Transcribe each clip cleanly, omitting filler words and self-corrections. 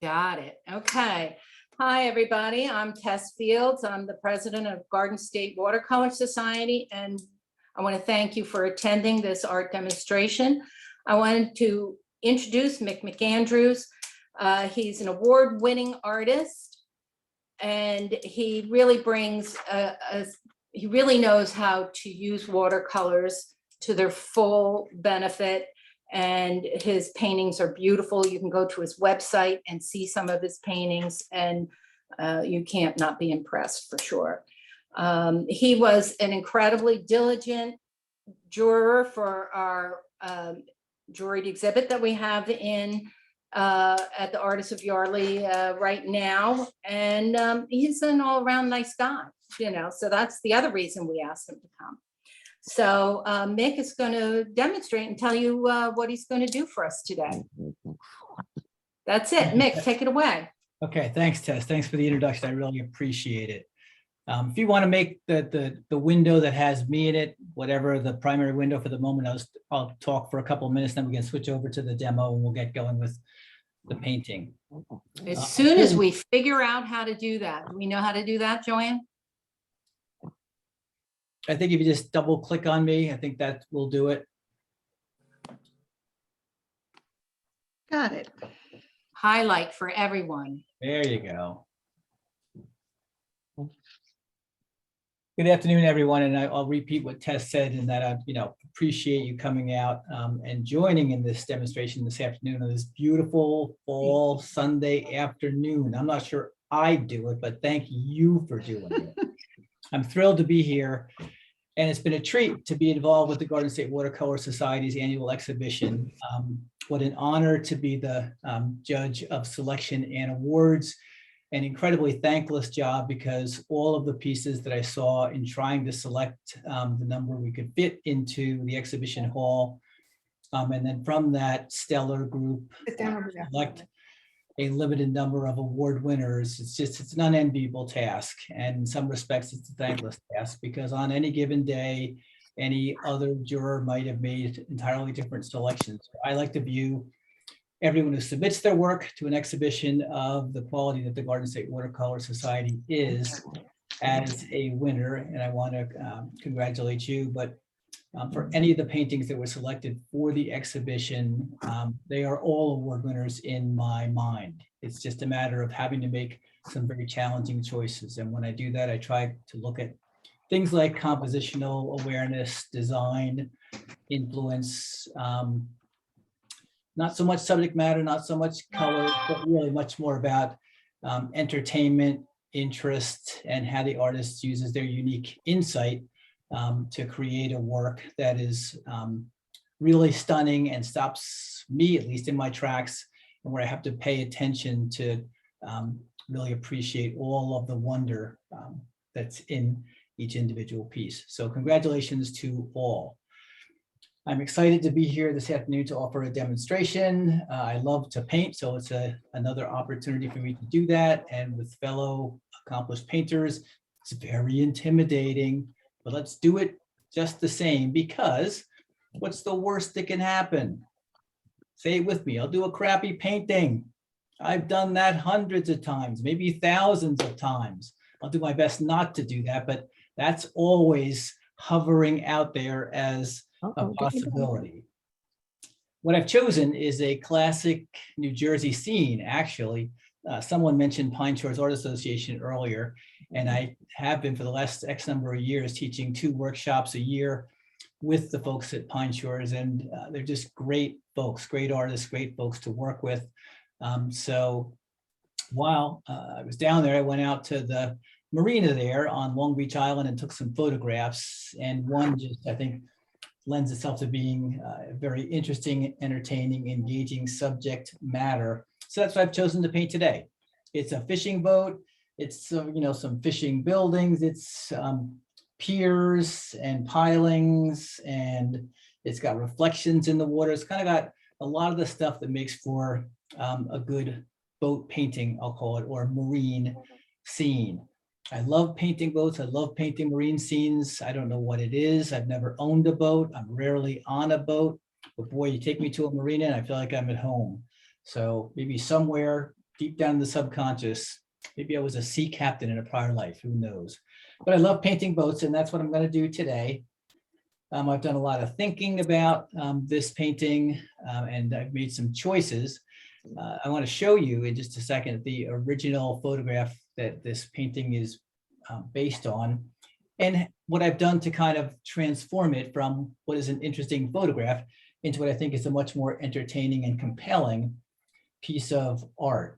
Got it. Okay. Hi, everybody. I'm Tess Fields. I'm the president of Garden State Watercolor Society, and I want to thank you for attending this art demonstration. I wanted to introduce Mick McAndrews. He's an award-winning artist, and he really brings he really knows how to use watercolors to their full benefit. And his paintings are beautiful. You can go to his website and see some of his paintings, and you can't not be impressed for sure. He was an incredibly diligent juror for our juried exhibit that we have in at the Artists of Yardley right now. And he's an all-around nice guy, you know, so that's the other reason we asked him to come. So Mick is going to demonstrate and tell you what he's going to do for us today. That's it. Mick, take it away. Okay, thanks, Tess. Thanks for the introduction. I really appreciate it. If you want to make the window that has me in it, whatever the primary window for the moment, I'll talk for a couple of minutes, then we can switch over to the demo and we'll get going with the painting. As soon as we figure out how to do that. Do we know how to do that, Joanne? I think if you just double click on me, I think that will do it. Got it. Highlight for everyone. There you go. Good afternoon, everyone. And I'll repeat what Tess said in that I, appreciate you coming out and joining in this demonstration this afternoon on this beautiful fall Sunday afternoon. I'm not sure I do it, but thank you for doing it. I'm thrilled to be here, and it's been a treat to be involved with the Garden State Watercolor Society's annual exhibition. What an honor to be the judge of selection and awards. An incredibly thankless job, because all of the pieces that I saw in trying to select the number we could fit into the exhibition hall, and then from that stellar group, select a limited number of award winners. It's an unenviable task. And in some respects, it's a thankless task, because on any given day, any other juror might have made entirely different selections. I like to view everyone who submits their work to an exhibition of the quality that the Garden State Watercolor Society is as a winner. And I want to congratulate you, but for any of the paintings that were selected for the exhibition, they are all award winners in my mind. It's just a matter of having to make some very challenging choices. And when I do that, I try to look at things like compositional awareness, design, influence, not so much subject matter, not so much color, but really much more about entertainment, interest, and how the artist uses their unique insight to create a work that is really stunning and stops me, at least in my tracks, and where I have to pay attention to really appreciate all of the wonder that's in each individual piece. So congratulations to all. I'm excited to be here this afternoon to offer a demonstration. I love to paint, so it's another opportunity for me to do that. And with fellow accomplished painters, it's very intimidating, but let's do it just the same, because what's the worst that can happen? Say it with me, I'll do a crappy painting. I've done that hundreds of times, maybe thousands of times. I'll do my best not to do that, but that's always hovering out there as a possibility. What I've chosen is a classic New Jersey scene, actually. Someone mentioned Pine Shores Art Association earlier, and I have been for the last X number of years teaching 2 workshops a year with the folks at Pine Shores, and they're just great folks, great artists, great folks to work with. So while I was down there, I went out to the marina there on Long Beach Island and took some photographs, and one just, I think, lends itself to being a very interesting, entertaining, engaging subject matter. So that's what I've chosen to paint today. It's a fishing boat. It's some fishing buildings. It's piers and pilings, and it's got reflections in the water. It's kind of got a lot of the stuff that makes for a good boat painting, I'll call it, or marine scene. I love painting boats. I love painting marine scenes. I don't know what it is. I've never owned a boat. I'm rarely on a boat, but boy, you take me to a marina and I feel like I'm at home. So maybe somewhere deep down in the subconscious, maybe I was a sea captain in a prior life, who knows? But I love painting boats, and that's what I'm going to do today. I've done a lot of thinking about this painting, and I've made some choices. I want to show you in just a second the original photograph that this painting is based on, and what I've done to kind of transform it from what is an interesting photograph into what I think is a much more entertaining and compelling piece of art.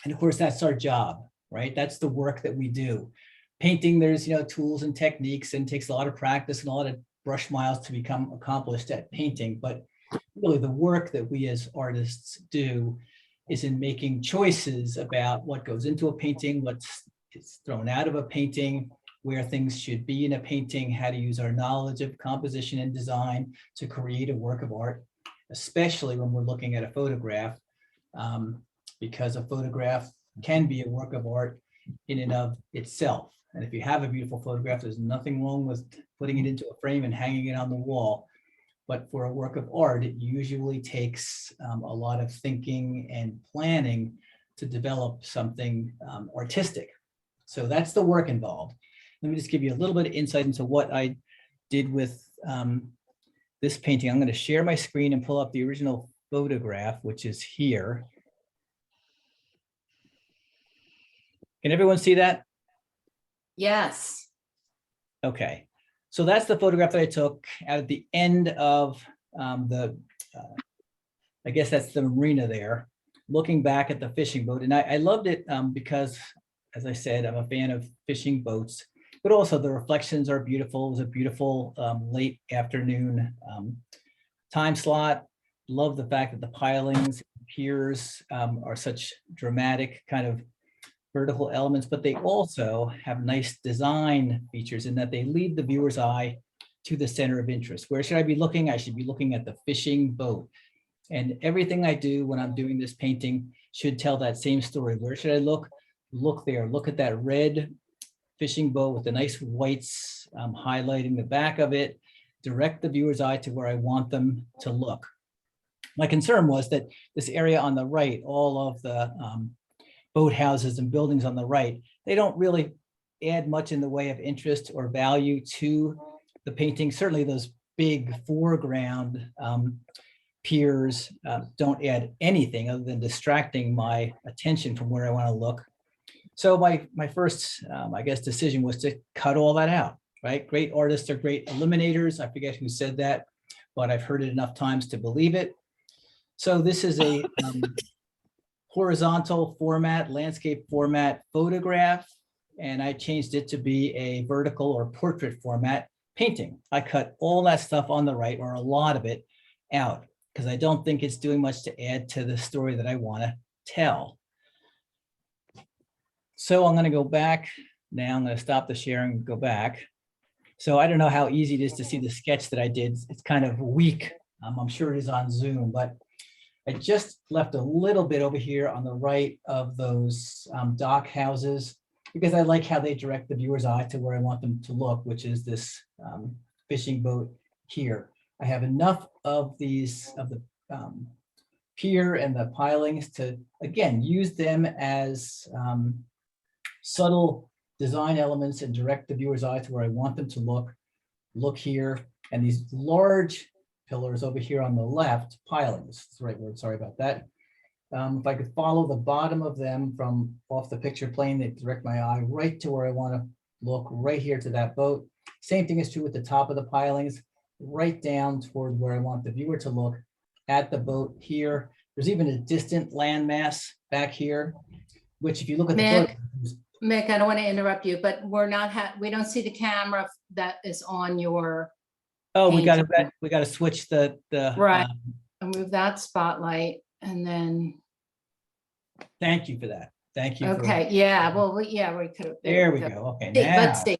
And of course, that's our job, right? That's the work that we do. Painting, there's, tools and techniques, and takes a lot of practice and a lot of brush miles to become accomplished at painting. But really the work that we as artists do is in making choices about what goes into a painting, what's thrown out of a painting, where things should be in a painting, how to use our knowledge of composition and design to create a work of art, especially when we're looking at a photograph, because a photograph can be a work of art in and of itself. And if you have a beautiful photograph, there's nothing wrong with putting it into a frame and hanging it on the wall. But for a work of art, it usually takes a lot of thinking and planning to develop something artistic. So that's the work involved. Let me just give you a little bit of insight into what I did with this painting. I'm going to share my screen and pull up the original photograph, which is here. Can everyone see that? Yes. Okay, so that's the photograph that I took at the end of I guess that's the marina there, looking back at the fishing boat. And I loved it because, as I said, I'm a fan of fishing boats, but also the reflections are beautiful. It was a beautiful late afternoon time slot. Love the fact that the pilings, piers are such dramatic kind of vertical elements, but they also have nice design features in that they lead the viewer's eye to the center of interest. Where should I be looking? I should be looking at the fishing boat. And everything I do when I'm doing this painting should tell that same story. Where should I look? Look there. Look at that red fishing boat with the nice whites highlighting the back of it. Direct the viewer's eye to where I want them to look. My concern was that this area on the right, all of the boathouses and buildings on the right, they don't really add much in the way of interest or value to the painting. Certainly those big foreground piers don't add anything other than distracting my attention from where I want to look. So my first, I guess, decision was to cut all that out, right? Great artists are great eliminators. I forget who said that, but I've heard it enough times to believe it. So this is a horizontal format, landscape format photograph, and I changed it to be a vertical or portrait format painting. I cut all that stuff on the right, or a lot of it, out because I don't think it's doing much to add to the story that I want to tell. So I'm going to go back now. I'm going to stop the sharing and go back. So I don't know how easy it is to see the sketch that I did. It's kind of weak. I'm sure it is on Zoom, but I just left a little bit over here on the right of those dock houses because I like how they direct the viewer's eye to where I want them to look, which is this fishing boat here. I have enough of these, of the pier and the pilings to, again, use them as subtle design elements and direct the viewer's eye to where I want them to look. Look here, and these large pillars over here on the left, pilings, that's the right word, sorry about that. If I could follow the bottom of them from off the picture plane, they direct my eye right to where I want to look, right here to that boat. Same thing is true with the top of the pilings, right down toward where I want the viewer to look at the boat here. There's even a distant landmass back here, which if you look at the photo, Mick, I don't want to interrupt you, but we don't see the camera that is on your. Oh, we got to switch the right. And move that spotlight, and then. Thank you for that. Thank you. Okay. Yeah. Well, yeah, we could have. There we go. Okay. Hey, now. let's see.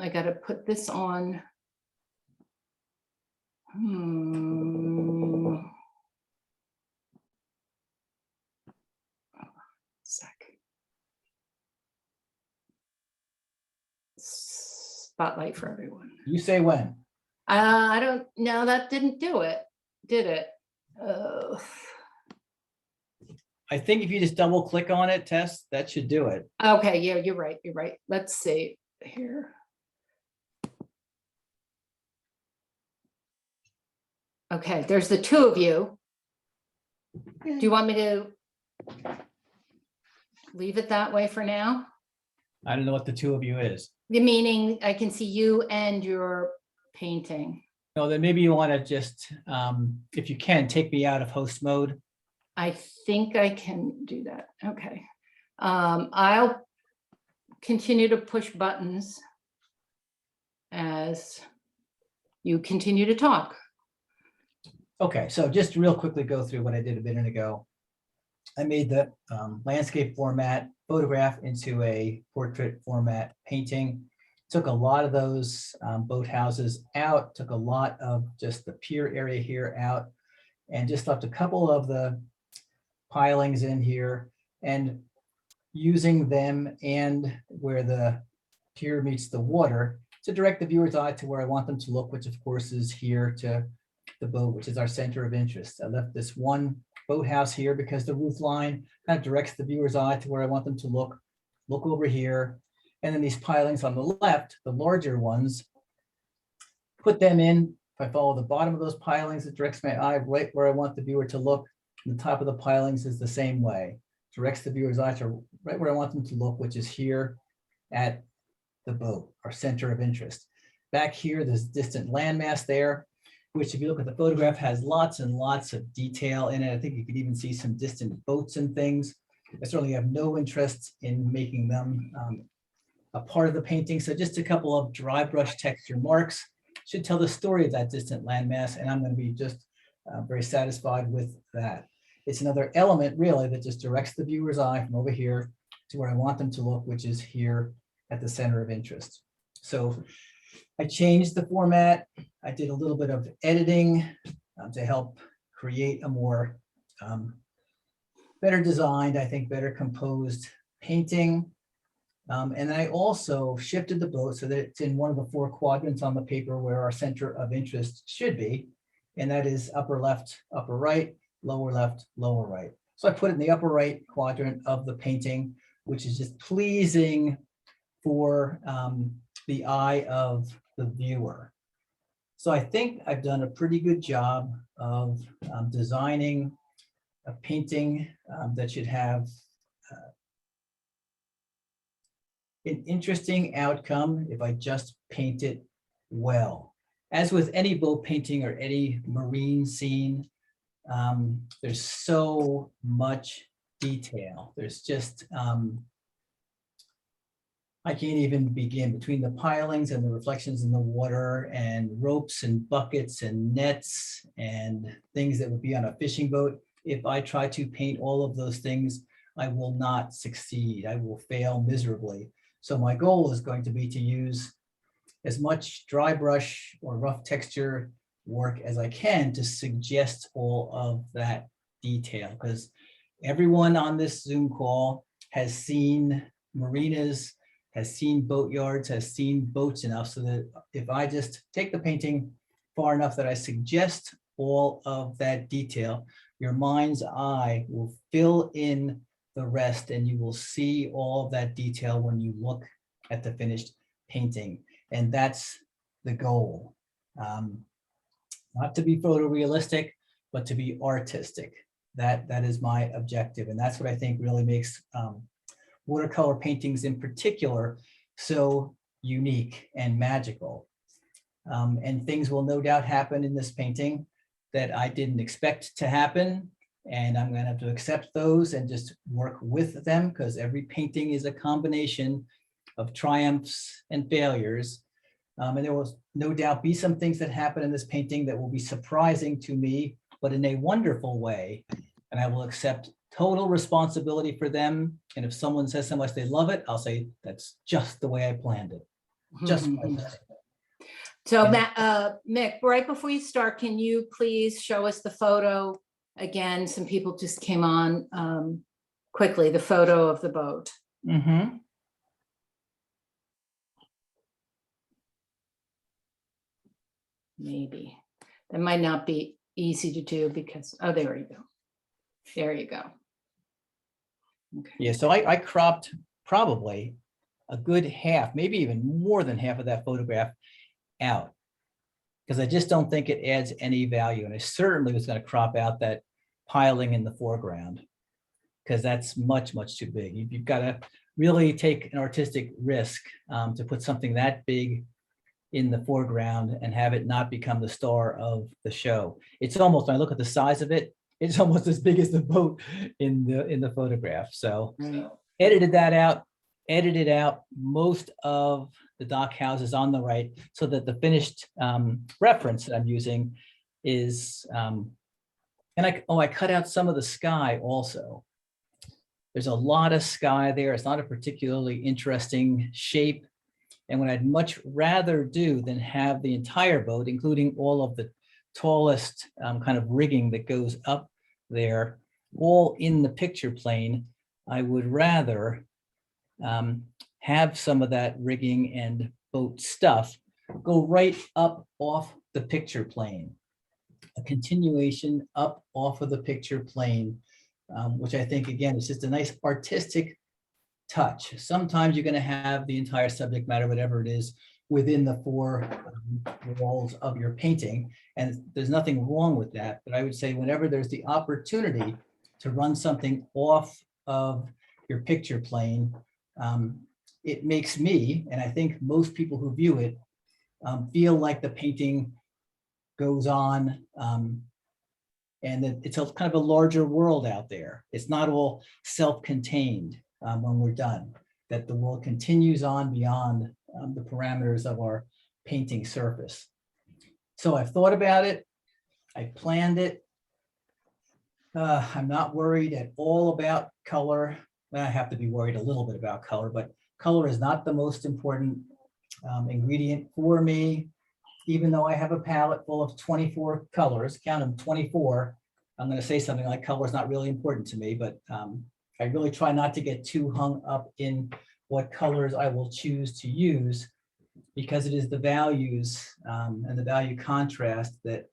I got to put this on. Spotlight for everyone. You say when? I don't know. That didn't do it, did it? I think if you just double click on it, Tess, that should do it. Okay, yeah, you're right, you're right. Let's see here. Okay, there's the two of you. Do you want me to leave it that way for now? I don't know what the two of you is. The meaning I can see you and your painting. No, then maybe you want to just, if you can, take me out of host mode. I think I can do that. Okay. I'll continue to push buttons as you continue to talk. Okay, so just real quickly go through what I did a minute ago. I made the landscape format photograph into a portrait format painting. Took a lot of those boathouses out, took a lot of just the pier area here out, and just left a couple of the pilings in here, and using them and where the pier meets the water to direct the viewer's eye to where I want them to look, which of course is here to the boat, which is our center of interest. I left this one boathouse here because the roof line kind of directs the viewer's eye to where I want them to look. Look over here. And then these pilings on the left, the larger ones, put them in. If I follow the bottom of those pilings, it directs my eye right where I want the viewer to look. And the top of the pilings is the same way. Directs the viewer's eye to right where I want them to look, which is here at the boat, our center of interest. Back here, there's distant landmass there, which if you look at the photograph has lots and lots of detail in it. I think you could even see some distant boats and things. I certainly have no interest in making them a part of the painting. So just a couple of dry brush texture marks should tell the story of that distant landmass. And I'm going to be just very satisfied with that. It's another element really that just directs the viewer's eye from over here to where I want them to look, which is here at the center of interest. So I changed the format. I did a little bit of editing to help create a more better designed, I think better composed painting. And I also shifted the boat so that it's in one of the four quadrants on the paper where our center of interest should be. And that is upper left, upper right, lower left, lower right. So I put it in the upper right quadrant of the painting, which is just pleasing for the eye of the viewer. So I think I've done a pretty good job of designing a painting that should have an interesting outcome if I just paint it well. As with any boat painting or any marine scene, there's so much detail. There's just, I can't even begin between the pilings and the reflections in the water and ropes and buckets and nets and things that would be on a fishing boat. If I try to paint all of those things, I will not succeed. I will fail miserably. So my goal is going to be to use as much dry brush or rough texture work as I can to suggest all of that detail, because everyone on this Zoom call has seen marinas, has seen boatyards, has seen boats enough so that if I just take the painting far enough that I suggest all of that detail, your mind's eye will fill in the rest and you will see all of that detail when you look at the finished painting. And that's the goal. Not to be photorealistic, but to be artistic. That is my objective. And that's what I think really makes watercolor paintings in particular so unique and magical. And things will no doubt happen in this painting that I didn't expect to happen. And I'm going to have to accept those and just work with them, because every painting is a combination of triumphs and failures. And there will no doubt be some things that happen in this painting that will be surprising to me, but in a wonderful way. And I will accept total responsibility for them. And if someone says how much they love it, I'll say, that's just the way I planned it. Just like that. So Mick, right before you start, can you please show us the photo again? Some people just came on quickly, the photo of the boat. Mm-hmm. Maybe that might not be easy to do because, oh, there you go. There you go. Okay. Yeah, so I cropped probably a good half, maybe even more than half of that photograph out, because I just don't think it adds any value. And I certainly was going to crop out that piling in the foreground, because that's much, much too big. You've got to really take an artistic risk to put something that big in the foreground and have it not become the star of the show. It's almost, when I look at the size of it, it's almost as big as the boat in the photograph. So Right. edited that out, edited out most of the dock houses on the right, so that the finished reference that I'm using is, and I cut out some of the sky also. There's a lot of sky there. It's not a particularly interesting shape. And what I'd much rather do than have the entire boat, including all of the tallest kind of rigging that goes up there, all in the picture plane, I would rather have some of that rigging and boat stuff go right up off the picture plane. A continuation up off of the picture plane, which I think, again, is just a nice artistic touch. Sometimes you're going to have the entire subject matter, whatever it is, within the four walls of your painting, and there's nothing wrong with that. But I would say whenever there's the opportunity to run something off of your picture plane, it makes me, and I think most people who view it, feel like the painting goes on, and that it's a kind of a larger world out there. It's not all self-contained when we're done, that the world continues on beyond the parameters of our painting surface. So I've thought about it, I planned it. I'm not worried at all about color. I have to be worried a little bit about color, but color is not the most important ingredient for me. Even though I have a palette full of 24 colors, count them, 24, I'm going to say something like color is not really important to me, but I really try not to get too hung up in what colors I will choose to use, because it is the values and the value contrast that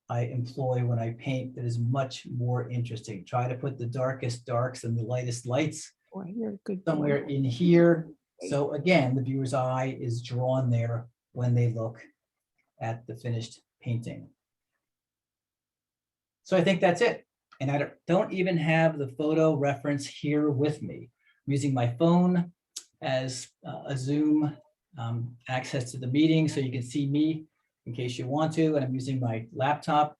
I employ when I paint that is much more interesting. Try to put the darkest darks and the lightest lights somewhere in here. So again, the viewer's eye is drawn there when they look at the finished painting. So I think that's it. And I don't even have the photo reference here with me. I'm using my phone as a Zoom access to the meeting, so you can see me in case you want to, and I'm using my laptop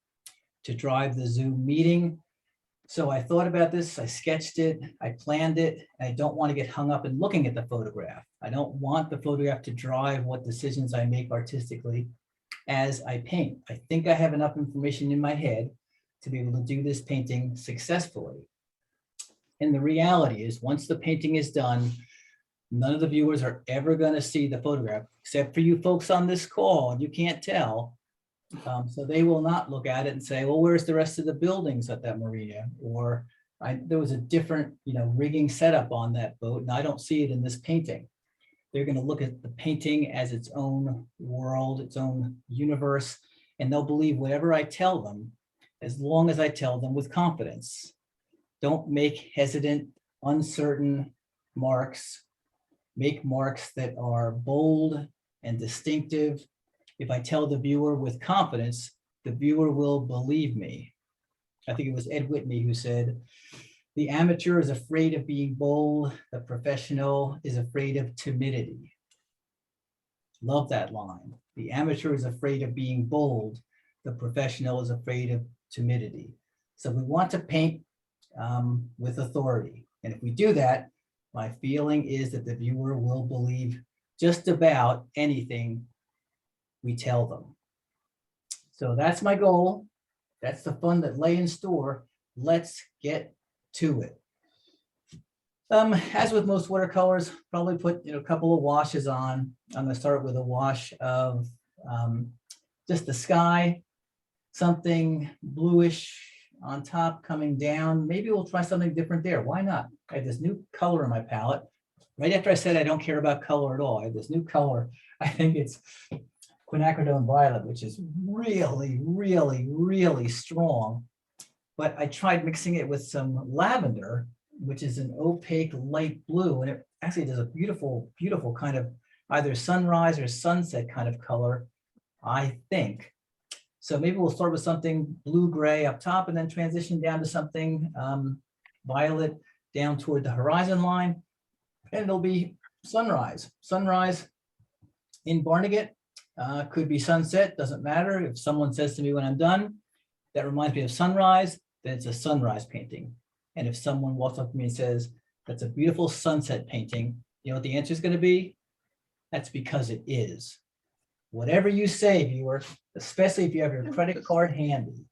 to drive the Zoom meeting. So I thought about this, I sketched it, I planned it, and I don't want to get hung up in looking at the photograph. I don't want the photograph to drive what decisions I make artistically as I paint. I think I have enough information in my head to be able to do this painting successfully. And the reality is, once the painting is done, none of the viewers are ever going to see the photograph, except for you folks on this call, and you can't tell. So they will not look at it and say, well, where's the rest of the buildings at that marina? Or there was a different, rigging setup on that boat, and I don't see it in this painting. They're going to look at the painting as its own world, its own universe, and they'll believe whatever I tell them, as long as I tell them with confidence. Don't make hesitant, uncertain marks. Make marks that are bold and distinctive. If I tell the viewer with confidence, the viewer will believe me. I think it was Ed Whitney who said, the amateur is afraid of being bold, the professional is afraid of timidity. Love that line. The amateur is afraid of being bold, the professional is afraid of timidity. So we want to paint with authority. And if we do that, my feeling is that the viewer will believe just about anything we tell them. So that's my goal. That's the fun that lay in store. Let's get to it. As with most watercolors, probably put a couple of washes on. I'm going to start with a wash of just the sky, something bluish on top coming down. Maybe we'll try something different there. Why not? I have this new color in my palette. Right after I said I don't care about color at all, I have this new color. I think it's quinacridone violet, which is really, really, really strong. But I tried mixing it with some lavender, which is an opaque light blue. And it actually does a beautiful, beautiful kind of either sunrise or sunset kind of color, I think. So maybe we'll start with something blue-gray up top and then transition down to something violet down toward the horizon line. And it'll be sunrise. Sunrise in Barnegat could be sunset, doesn't matter. If someone says to me when I'm done, that reminds me of sunrise, then it's a sunrise painting. And if someone walks up to me and says, that's a beautiful sunset painting, you know what the answer is going to be? That's because it is. Whatever you say, viewer, especially if you have your credit card handy.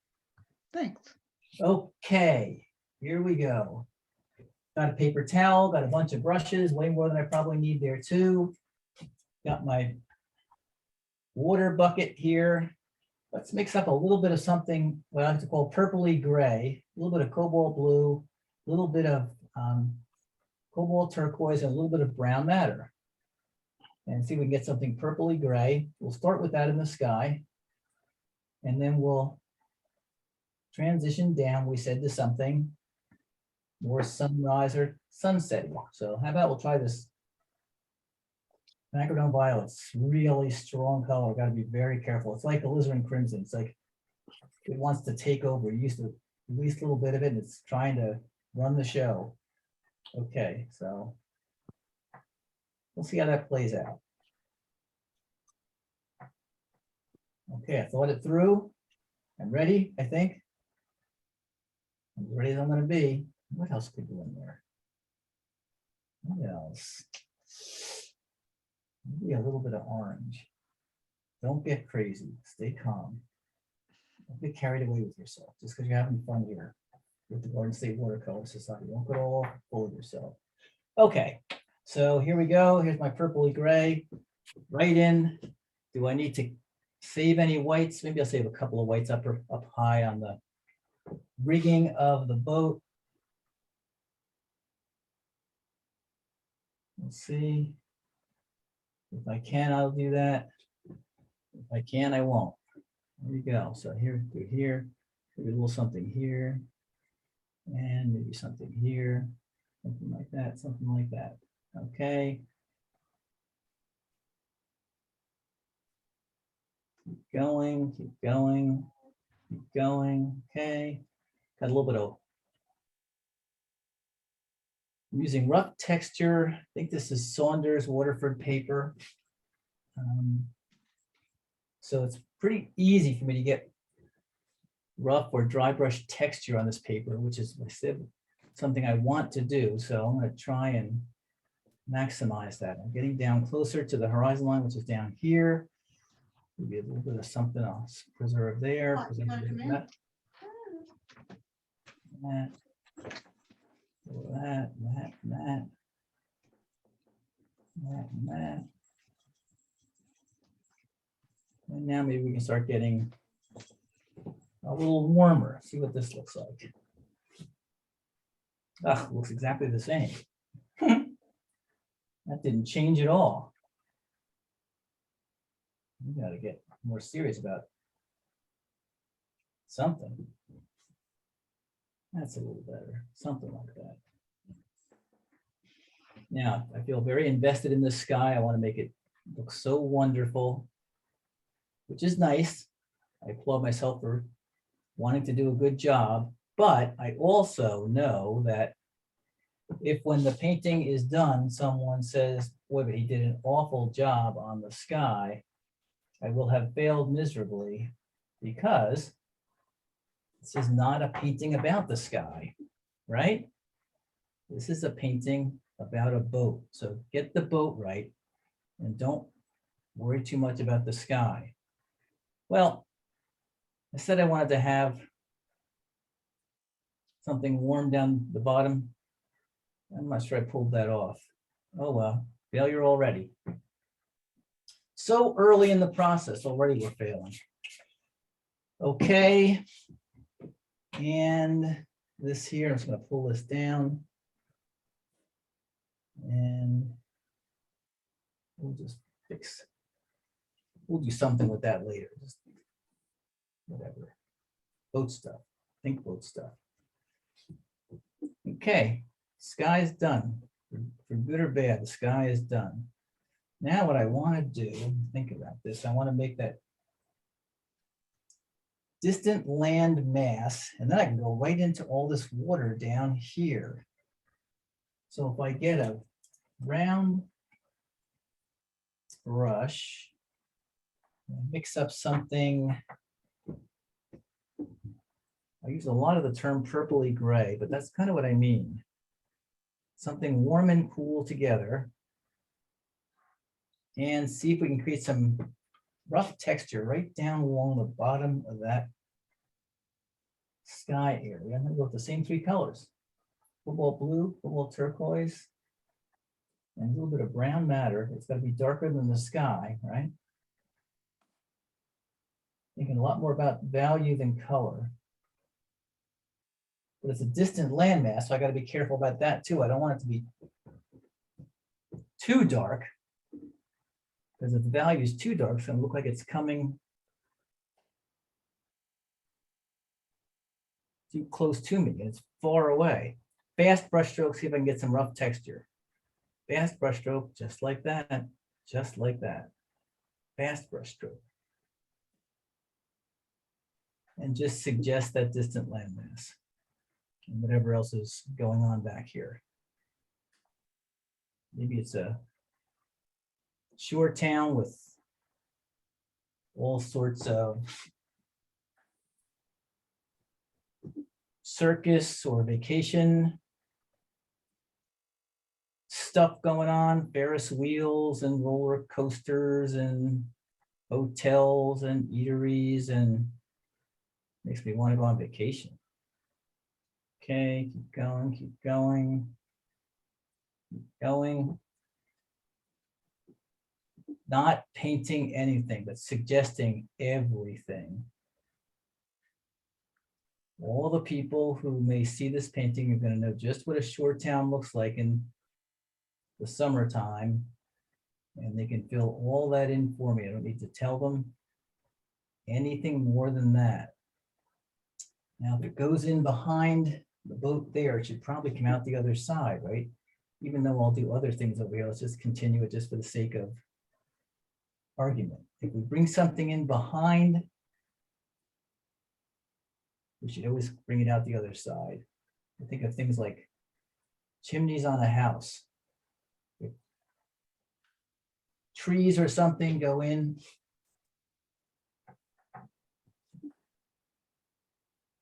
Thanks. Okay, here we go. Got a paper towel, got a bunch of brushes, way more than I probably need there too. Got my water bucket here. Let's mix up a little bit of something, what I like to call purpley gray, a little bit of cobalt blue, a little bit of cobalt turquoise, and a little bit of brown madder. And see if we can get something purpley gray. We'll start with that in the sky. And then we'll transition down, we said, to something more sunrise or sunsetting. So how about we'll try this Macadam violet's really strong color. Got to be very careful. It's like alizarin crimson. It's like it wants to take over. You used to release a little bit of it, and it's trying to run the show. Okay, so we'll see how that plays out. Okay, I thought it through. I'm ready, I think. I'm as ready as I'm going to be. What else could go in there? What else? Maybe a little bit of orange. Don't get crazy. Stay calm. Don't get carried away with yourself just because you're having fun here with the Garden State Watercolor Society. Don't get all full of yourself. Okay, so here we go. Here's my purpley gray. Right in. Do I need to save any whites? Maybe I'll save a couple of whites up high on the rigging of the boat. Let's see. If I can, I'll do that. If I can, I won't. There you go. So here, do here, maybe a little something here, and maybe something here, something like that, something like that. Okay. Keep going, keep going, keep going. Okay. Got a little bit of. I'm using rough texture. I think this is Saunders Waterford paper. So it's pretty easy for me to get rough or dry brush texture on this paper, which is something I want to do. So I'm going to try and maximize that. I'm getting down closer to the horizon line, which is down here. Maybe a little bit of something else. Preserve there. Preserve that. That, that. And now maybe we can start getting a little warmer. See what this looks like. Ah, looks exactly the same. That didn't change at all. We got to get more serious about something. That's a little better. Something like that. Now, I feel very invested in the sky. I want to make it look so wonderful, which is nice. I applaud myself for wanting to do a good job, but I also know that if when the painting is done, someone says, boy, but he did an awful job on the sky, I will have failed miserably because this is not a painting about the sky, right? This is a painting about a boat. So get the boat right and don't worry too much about the sky. Well, I said I wanted to have something warm down the bottom. I'm not sure I pulled that off. Oh well, failure already. So early in the process, already we're failing. Okay. And this here, I'm just going to pull this down. And we'll just fix. We'll do something with that later. Just whatever. Boat stuff. Think boat stuff. Okay. Sky is done. For good or bad, the sky is done. Now what I want to do, think about this, I want to make that distant land mass, and then I can go right into all this water down here. So if I get a round brush, mix up something, I use a lot of the term purpley gray, but that's kind of what I mean. Something warm and cool together. And see if we can create some rough texture right down along the bottom of that sky area. I'm gonna go with the same three colors. Cobalt blue, cobalt turquoise, and a little bit of brown matter. It's gotta be darker than the sky, right? Thinking a lot more about value than color. But it's a distant landmass, so I gotta be careful about that too. I don't want it to be too dark, because if the value is too dark, it's gonna look like it's coming too close to me, and it's far away. Fast brush stroke, see if I can get some rough texture. Fast brush stroke, just like that, just like that. Fast brush stroke. And just suggest that distant landmass and whatever else is going on back here. Maybe it's a shore town with all sorts of circus or vacation stuff going on, Ferris wheels and roller coasters and hotels and eateries, and makes me want to go on vacation. Okay, keep going, keep going, keep going. Not painting anything, but suggesting everything. All the people who may see this painting are going to know just what a shore town looks like in the summertime, and they can fill all that in for me. I don't need to tell them anything more than that. Now, if it goes in behind the boat there, it should probably come out the other side, right? Even though I'll do other things over here, let's just continue it just for the sake of argument. If we bring something in behind, we should always bring it out the other side. I think of things like chimneys on a house. If trees or something go in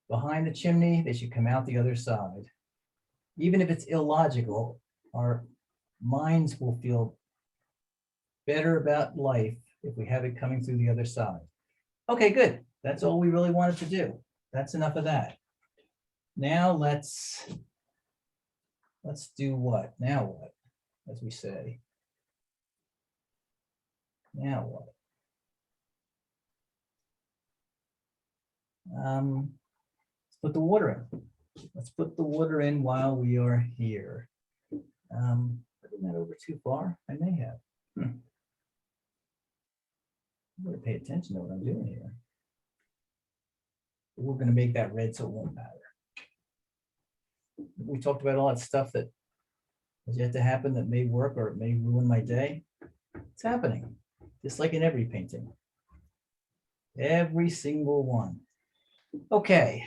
behind the chimney, they should come out the other side. Even if it's illogical, our minds will feel better about life if we have it coming through the other side. Okay, good. That's all we really wanted to do. That's enough of that. Now let's do what? Now what, as we say. Now what? Let's put the water in. Let's put the water in while we are here. Putting that over too far? I may have. I'm going to pay attention to what I'm doing here. We're going to make that red so it won't matter. We talked about all that stuff that has yet to happen that may work or it may ruin my day. It's happening, just like in every painting. Every single one. Okay.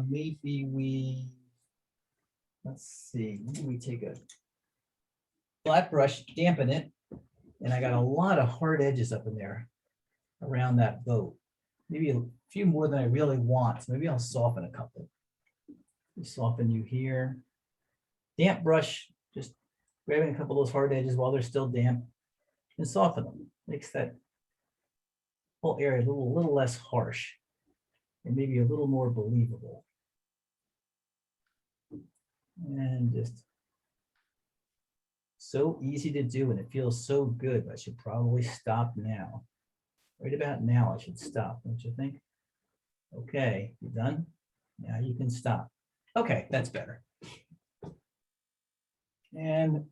Maybe we, let's see, maybe we take a flat brush, dampen it, and I got a lot of hard edges up in there around that boat. Maybe a few more than I really want. So maybe I'll soften a couple. Soften you here. Damp brush, just grabbing a couple of those hard edges while they're still damp and soften them. Makes that whole area a little less harsh and maybe a little more believable. And just so easy to do, and it feels so good. I should probably stop now. Right about now, I should stop, don't you think? Okay, you done? Now you can stop. Okay, that's better. And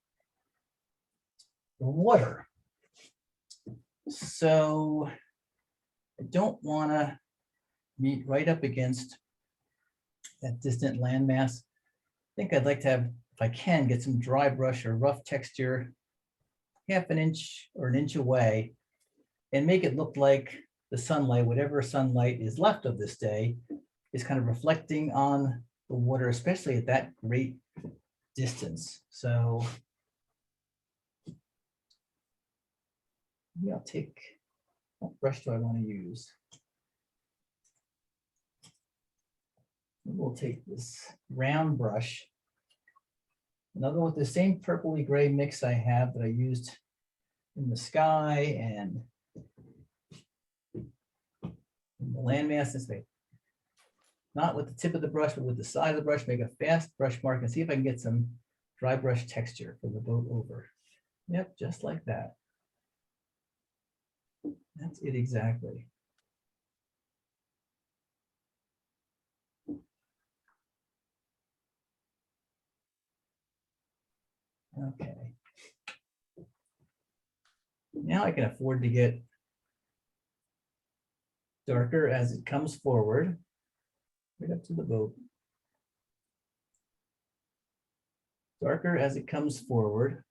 the water. So I don't want to meet right up against that distant landmass. I think I'd like to have if I can, get some dry brush or rough texture, half an inch or an inch away, and make it look like the sunlight, whatever sunlight is left of this day, is kind of reflecting on the water, especially at that great distance. So maybe I'll take, what brush do I want to use? We'll take this round brush. Another with the same purpley gray mix I have that I used in the sky and in the landmass this way. Not with the tip of the brush, but with the side of the brush, make a fast brush mark and see if I can get some dry brush texture from the boat over. Yep, just like that. That's it exactly. Okay. Now I can afford to get darker as it comes forward, right up to the boat. Darker as it comes forward.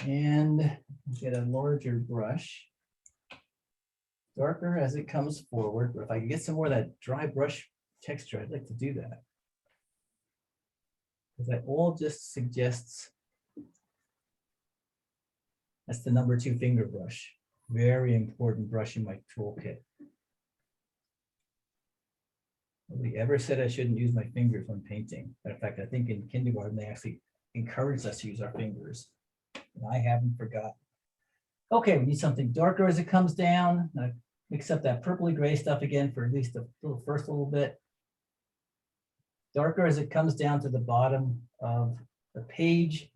And get a larger brush. Darker as it comes forward, but if I can get some more of that dry brush texture, I'd like to do that. Because that all just suggests that's the number 2 finger brush. Very important brush in my toolkit. Nobody ever said I shouldn't use my fingers when painting. Matter of fact, I think in kindergarten, they actually encouraged us to use our fingers. And I haven't forgotten. Okay, we need something darker as it comes down. Now mix up that purpley gray stuff again for at least a little first little bit. Darker as it comes down to the bottom of the page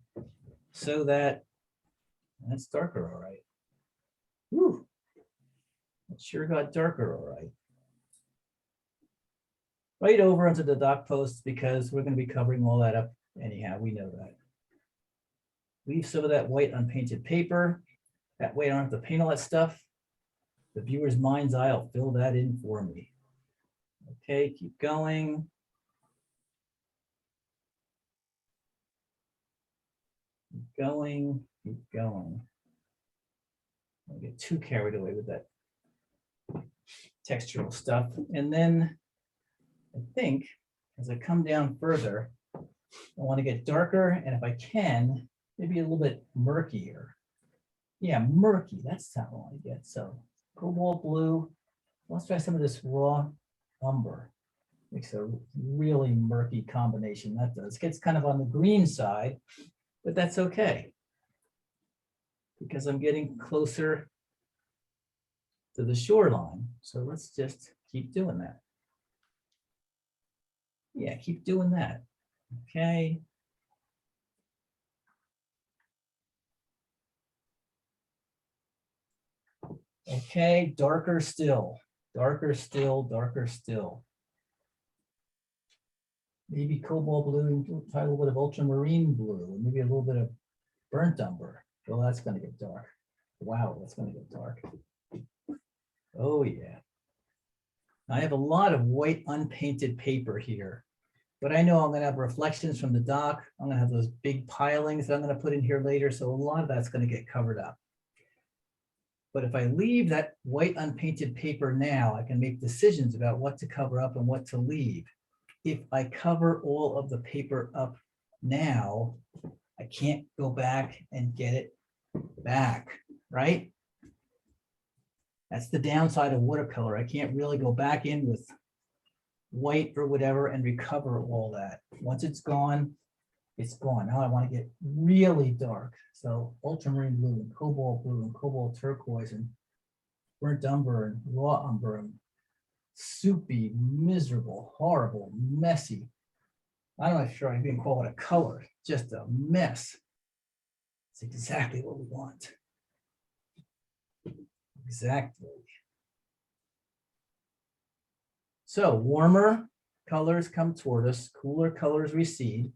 so that that's darker, all right. Whew. It sure got darker, all right. Right over onto the dock posts because we're going to be covering all that up anyhow. We know that. Leave some of that white unpainted paper. That way I don't have to paint all that stuff. The viewer's mind's eye will fill that in for me. Okay, keep going. Keep going, keep going. Don't get too carried away with that textural stuff. And then I think as I come down further, I want to get darker, and if I can, maybe a little bit murkier. Yeah, murky, that's how I want to get. So cobalt blue, let's try some of this raw umber. Makes a really murky combination. That does. Gets kind of on the green side, but that's okay because I'm getting closer to the shoreline. So let's just keep doing that. Yeah, keep doing that. Okay. Okay, darker still, darker still, darker still. Maybe cobalt blue, try a little bit of ultramarine blue, and maybe a little bit of burnt umber. Well, that's going to get dark. Wow, that's going to get dark. Oh, yeah. I have a lot of white unpainted paper here, but I know I'm going to have reflections from the dock. I'm going to have those big pilings that I'm going to put in here later, so a lot of that's going to get covered up. But if I leave that white unpainted paper now, I can make decisions about what to cover up and what to leave. If I cover all of the paper up now, I can't go back and get it back, right? That's the downside of watercolor. I can't really go back in with white or whatever and recover all that. Once it's gone, it's gone. Now I want to get really dark. So ultramarine blue and cobalt turquoise and burnt umber and raw umber and soupy, miserable, horrible, messy. I'm not sure I can call it a color, just a mess. It's exactly what we want. Exactly. So warmer colors come toward us, cooler colors recede.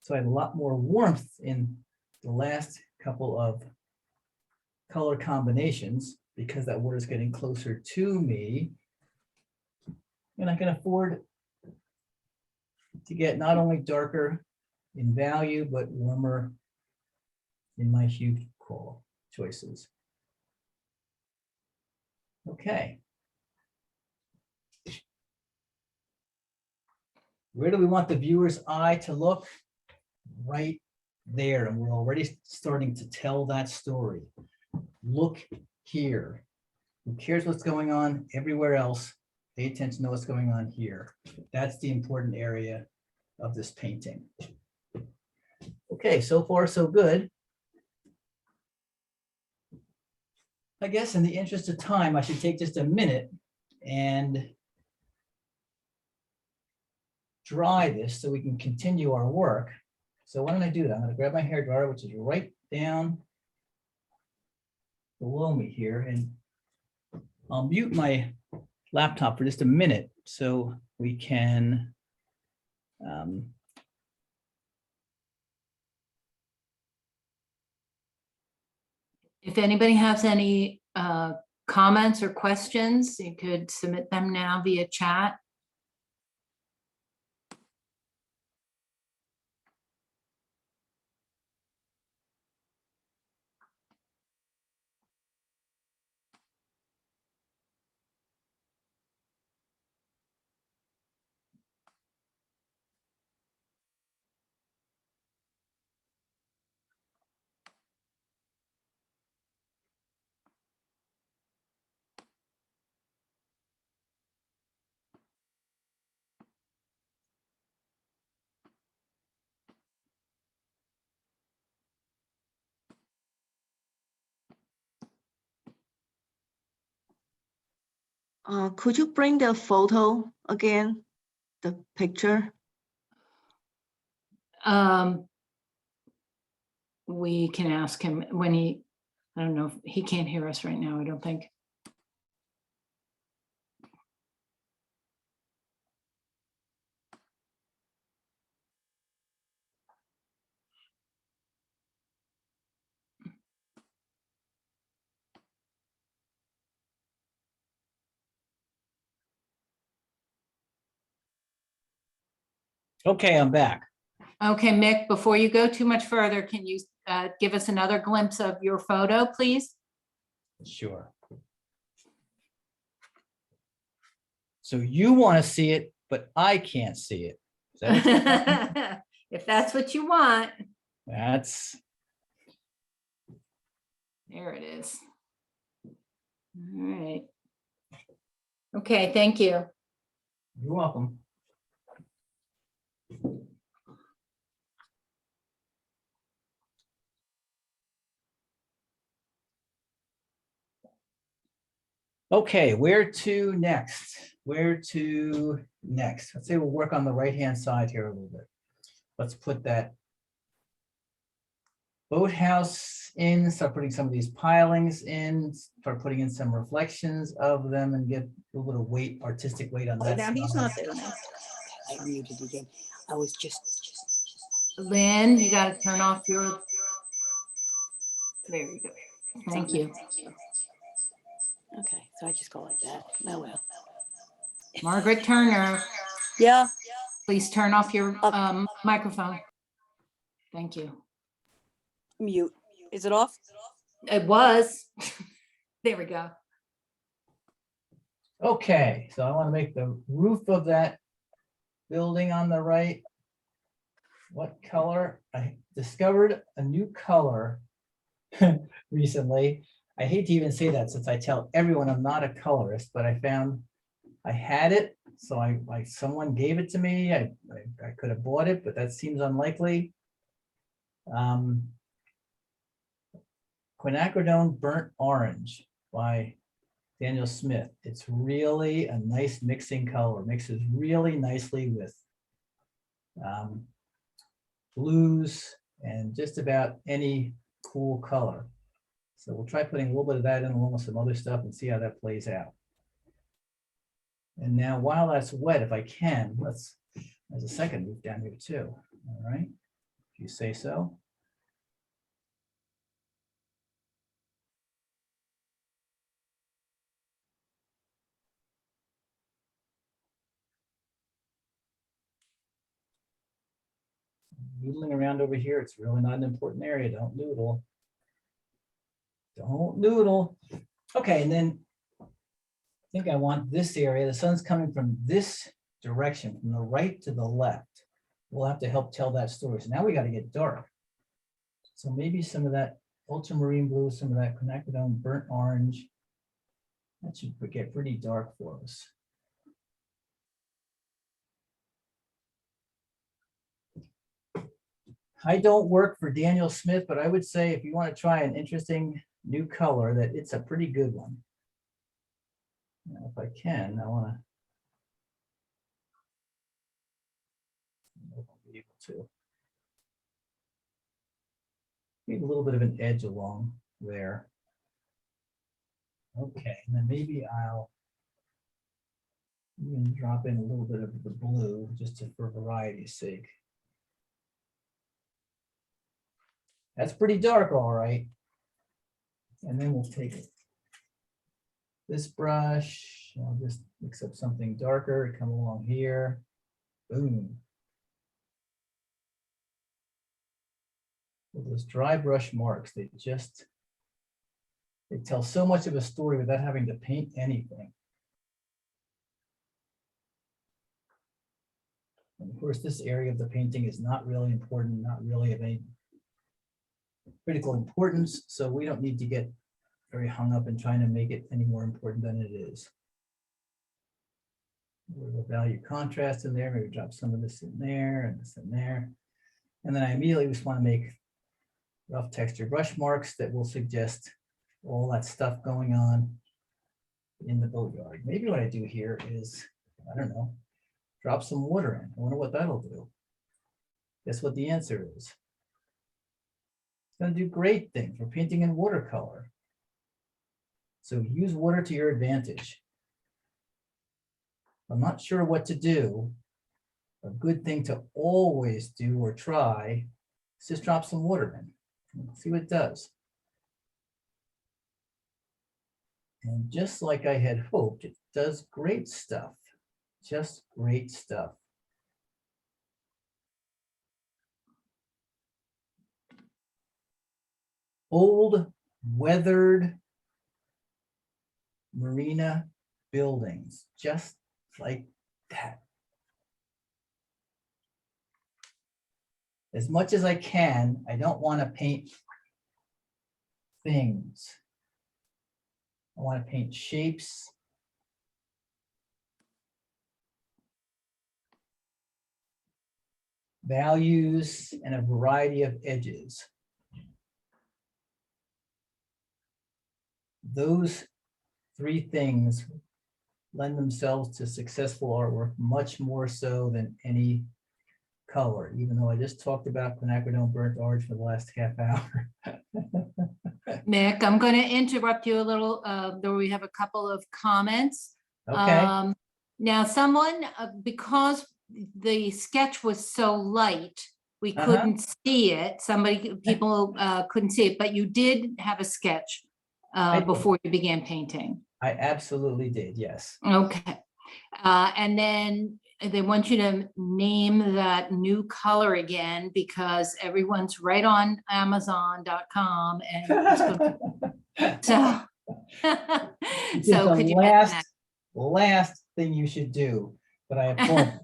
So I had a lot more warmth in the last couple of color combinations because that water is getting closer to me. And I can afford to get not only darker in value, but warmer in my hue choices. Okay. Where do we want the viewer's eye to look? Right there, and we're already starting to tell that story. Look here. Who cares what's going on everywhere else? Pay attention to what's going on here. That's the important area of this painting. Okay, so far so good. I guess in the interest of time, I should take just a minute and dry this so we can continue our work. So why don't I do that? I'm going to grab my hairdryer, which is right down below me here, and I'll mute my laptop for just a minute so we can If anybody has any comments or questions, you could submit them now via chat. Could you bring the photo again, the picture? We can ask him when I don't know, he can't hear us right now, I don't think. okay, I'm back. Okay, Mick, before you go too much further, can you give us another glimpse of your photo, please? Sure. So you want to see it, but I can't see it. Is that what you're saying? If that's what you want. That's There it is. All right. Okay, thank you. you're welcome. Okay, where to next? Where to next? Let's say we'll work on the right-hand side here a little bit. Let's put that boathouse in, start putting some of these pilings in, start putting in some reflections of them and get a little bit of weight, artistic weight on that Now he's side. not there now. I muted again. I was just. Lynn, you got to turn off your. There you go. Thank you. Okay, so I just go like that. Oh well. Margaret Turner, Yeah. please turn off your Okay. microphone. Thank you. Mute. Is it off? It was. There we go. Okay, so I want to make the roof of that building on the right. What color? I discovered a new color recently. I hate to even say that since I tell everyone I'm not a colorist, but I found I had it. So someone gave it to me. I could have bought it, but that seems unlikely. Quinacridone Burnt Orange by Daniel Smith. It's really a nice mixing color. Mixes really nicely with blues and just about any cool color. So we'll try putting a little bit of that in along with some other stuff and see how that plays out. And now while that's wet, if I can, there's a second roof down here too. All right, if you say so. noodling around over here. It's really not an important area. Don't noodle. Don't noodle. Okay, and then I think I want this area. The sun's coming from this direction, from the right to the left. We'll have to help tell that story. So now we got to get dark. So maybe some of that ultramarine blue, some of that quinacridone burnt orange. That should get pretty dark for us. I don't work for Daniel Smith, but I would say if you want to try an interesting new color, that it's a pretty good one. Now, if I can, I want to. I'll be able to. Need a little bit of an edge along there. Okay, and then maybe I'll even drop in a little bit of the blue just for variety's sake. That's pretty dark, all right. And then we'll take this brush. I'll just mix up something darker, come along here. Boom. With those dry brush marks, they tell so much of a story without having to paint anything. And of course, this area of the painting is not really important, not really of any critical importance, so we don't need to get very hung up in trying to make it any more important than it is. We'll value contrast in there, maybe drop some of this in there and this in there. And then I immediately just want to make rough texture brush marks that will suggest all that stuff going on in the boatyard. Maybe what I do here is, I don't know, drop some water in. I wonder what that'll do. Guess what the answer is? It's going to do great things for painting in watercolor. So use water to your advantage. I'm not sure what to do. A good thing to always do or try is just drop some water in. See what it does. And just like I had hoped, it does great stuff. Just great stuff. Old, weathered marina buildings, just like that. As much as I can, I don't want to paint things. I want to paint shapes. Values and a variety of edges. Those three things lend themselves to successful artwork much more so than any color, even though I just talked about quinacridone burnt orange for the last half hour. Mick, I'm going to interrupt you a little. We have a couple of comments. Okay. Now, someone, because the sketch was so light, we Uh-huh. couldn't see it. People couldn't see it, but you did have a sketch did. before you began painting. I absolutely did, yes. Okay. And then they want you to name that new color again, because everyone's right on Amazon.com. And so, It's so the could you mention that? last thing you should do, but I have told you.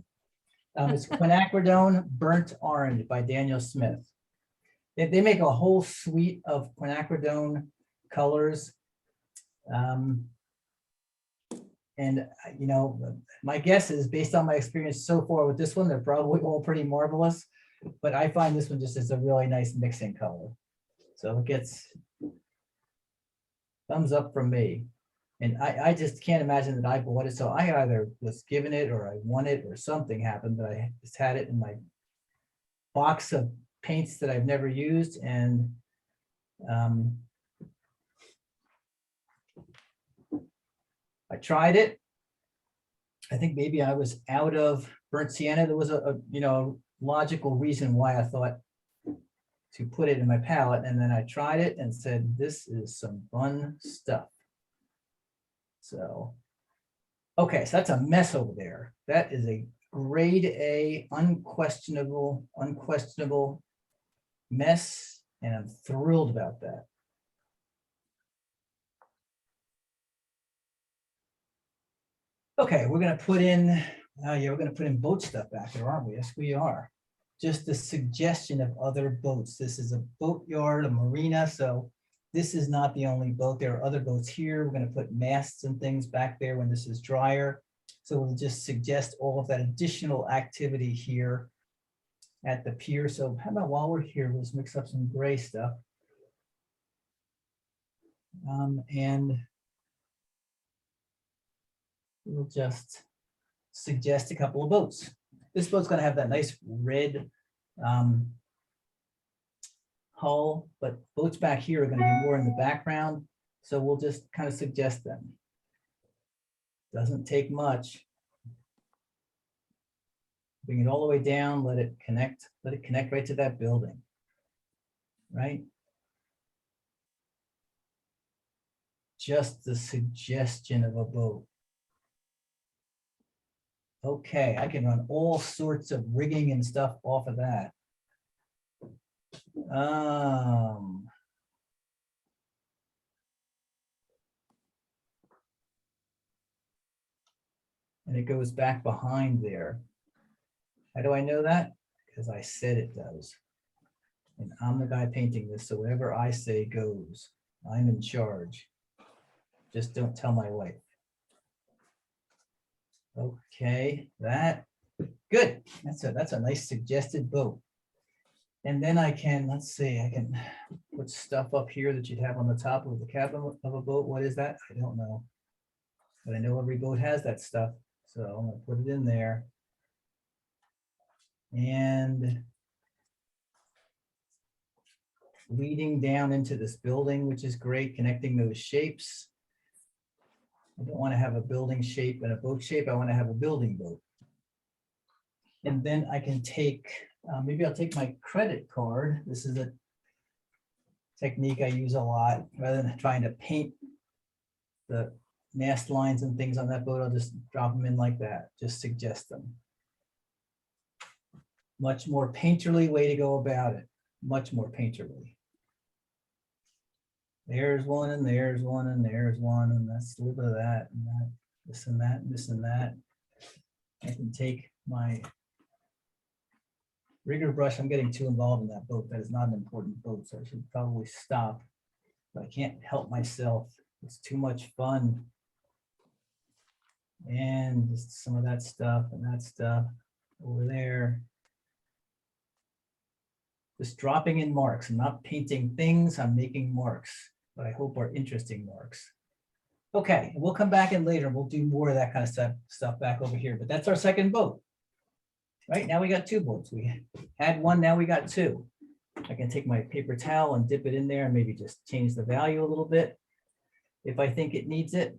It's quinacridone burnt orange by Daniel Smith. They make a whole suite of quinacridone colors. And you know, my guess is, based on my experience so far with this one, they're probably all pretty marvelous, but I find this one just is a really nice mixing color. So it gets thumbs up from me. And I just can't imagine that I bought it. So I either was given it or I won it or something happened, but I just had it in my box of paints that I've never used. And I tried it. I think maybe I was out of burnt sienna. There was a logical reason why I thought to put it in my palette. And then I tried it and said, this is some fun stuff. So, okay, so that's a mess over there. That is a grade A, unquestionable mess, and I'm thrilled about that. Okay, we're gonna put in, we're gonna put in boat stuff back there, aren't we? Yes, we are. Just a suggestion of other boats. This is a boatyard, a marina, so this is not the only boat. There are other boats here. We're gonna put masts and things back there when this is drier. So we'll just suggest all of that additional activity here at the pier. So how about while we're here, let's mix up some gray stuff. And we'll just suggest a couple of boats. This boat's gonna have that nice red hull, but boats back here are gonna be more in the background. So we'll just kind of suggest them. Doesn't take much. Bring it all the way down, let it connect right to that building, right? Just the suggestion of a boat. Okay, I can run all sorts of rigging and stuff off of that. And it goes back behind there. How do I know that? Because I said it does. And I'm the guy painting this, so whatever I say goes. I'm in charge. Just don't tell my wife. Okay, that, good. That's a nice suggested boat. And then I can, let's see, I can put stuff up here that you'd have on the top of the cabin of a boat. What is that? I don't know. But I know every boat has that stuff. So I'm gonna put it in there. And leading down into this building, which is great, connecting those shapes. I don't want to have a building shape and a boat shape. I want to have a building boat. And then I can take, maybe I'll take my credit card. This is a technique I use a lot. Rather than trying to paint the mast lines and things on that boat, I'll just drop them in like that. Just suggest them. Much more painterly way to go about it. Much more painterly. There's one, and there's one, and there's one, and that's a little bit of that, and that, this and that, and this and that. I can take my rigger brush. I'm getting too involved in that boat. That is not an important boat, so I should probably stop. But I can't help myself. It's too much fun. And just some of that stuff and that stuff over there. Just dropping in marks. I'm not painting things, I'm making marks, but I hope are interesting marks. Okay, we'll come back in later. We'll do more of that kind of stuff back over here, but that's our second boat. Right, now we got two boats. We had one, now we got two. I can take my paper towel and dip it in there and maybe just change the value a little bit if I think it needs it.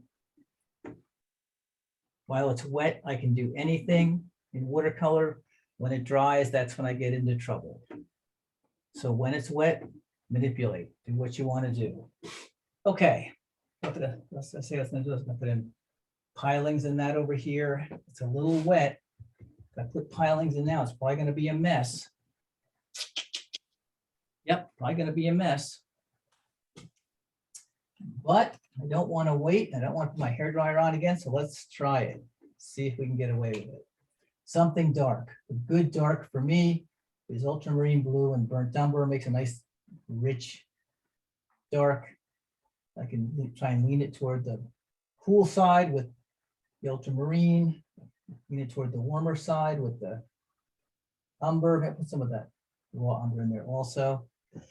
While it's wet, I can do anything in watercolor. When it dries, that's when I get into trouble. So when it's wet, manipulate, do what you want to do. Okay, let's say let's put in pilings in that over here. It's a little wet. If I put pilings in now, it's probably going to be a mess. Yep, probably going to be a mess. But I don't want to wait. I don't want to put my hairdryer on again, so let's try it. See if we can get away with it. Something dark. A good dark for me is ultramarine blue and burnt umber. Makes a nice, rich, dark. I can try and lean it toward the cool side with the ultramarine. Lean it toward the warmer side with the umber. Put some of that raw umber in there also. I'm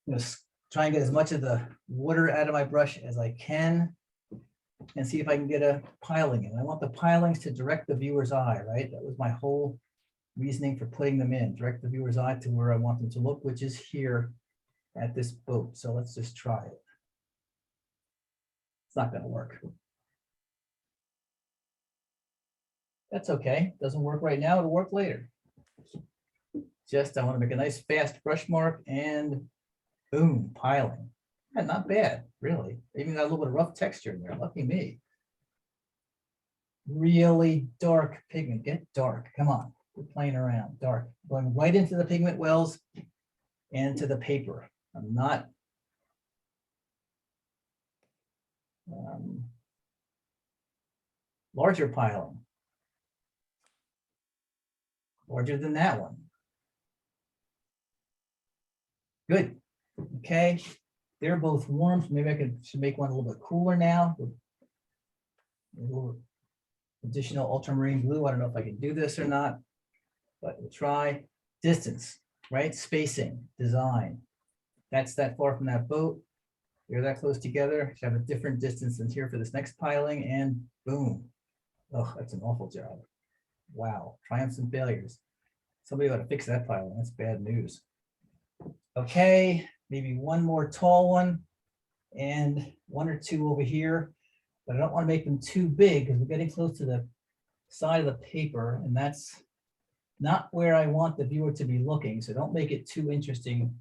going to try and get as much of the water out of my brush as I can and see if I can get a piling in. I want the pilings to direct the viewer's eye, right? That was my whole reasoning for putting them in. Direct the viewer's eye to where I want them to look, which is here at this boat. So let's just try it. It's not going to work. That's okay. Doesn't work right now. It'll work later. Just I want to make a nice fast brush mark and boom, piling. Yeah, not bad, really. Even got a little bit of rough texture in there. Lucky me. really dark pigment. Get dark. Come on. We're playing around. Dark. Going right into the pigment wells and to the paper. I'm not larger piling. Larger than that one. Good. Okay. They're both warm. So maybe I should make one a little bit cooler now. A little additional ultramarine blue. I don't know if I can do this or not, but we'll try. Distance, right? Spacing, design. That's that far from that boat. They're that close together. Should have a different distance than here for this next piling, and boom. Oh, that's an awful job. Wow. Triumphs and failures. Somebody ought to fix that piling. That's bad news. Okay, maybe one more tall one and one or two over here, but I don't want to make them too big because we're getting close to the side of the paper, and that's not where I want the viewer to be looking. So don't make it too interesting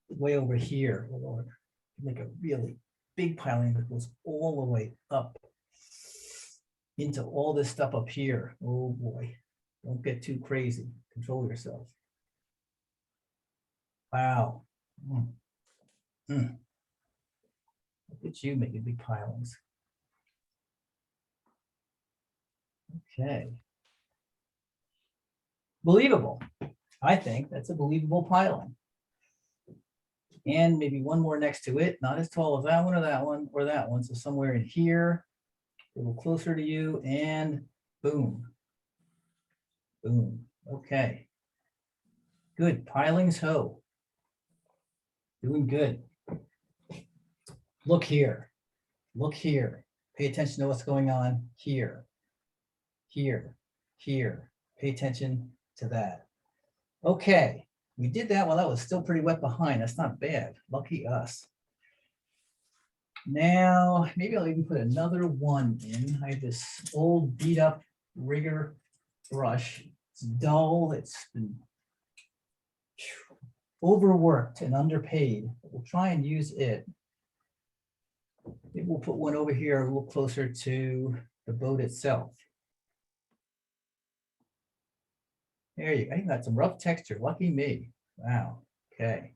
way over here. Or make a really big piling that goes all the way up into all this stuff up here. Oh boy, don't get too crazy. Control yourself. Wow. Look at you making big pilings. Okay. Believable. I think that's a believable piling. And maybe one more next to it, not as tall as that one or that one or that one. So somewhere in here, a little closer to you, and boom. Boom. Okay. Good. Pilings ho. Doing good. Look here. Look here. Pay attention to what's going on here. Here. Here. Pay attention to that. Okay. We did that while that was still pretty wet behind. That's not bad. Lucky us. Now, maybe I'll even put another one in. I have this old beat up rigger brush. It's dull. It's been overworked and underpaid. We'll try and use it. Maybe we'll put one over here a little closer to the boat itself. There you go. I even got some rough texture. Lucky me. Wow. Okay.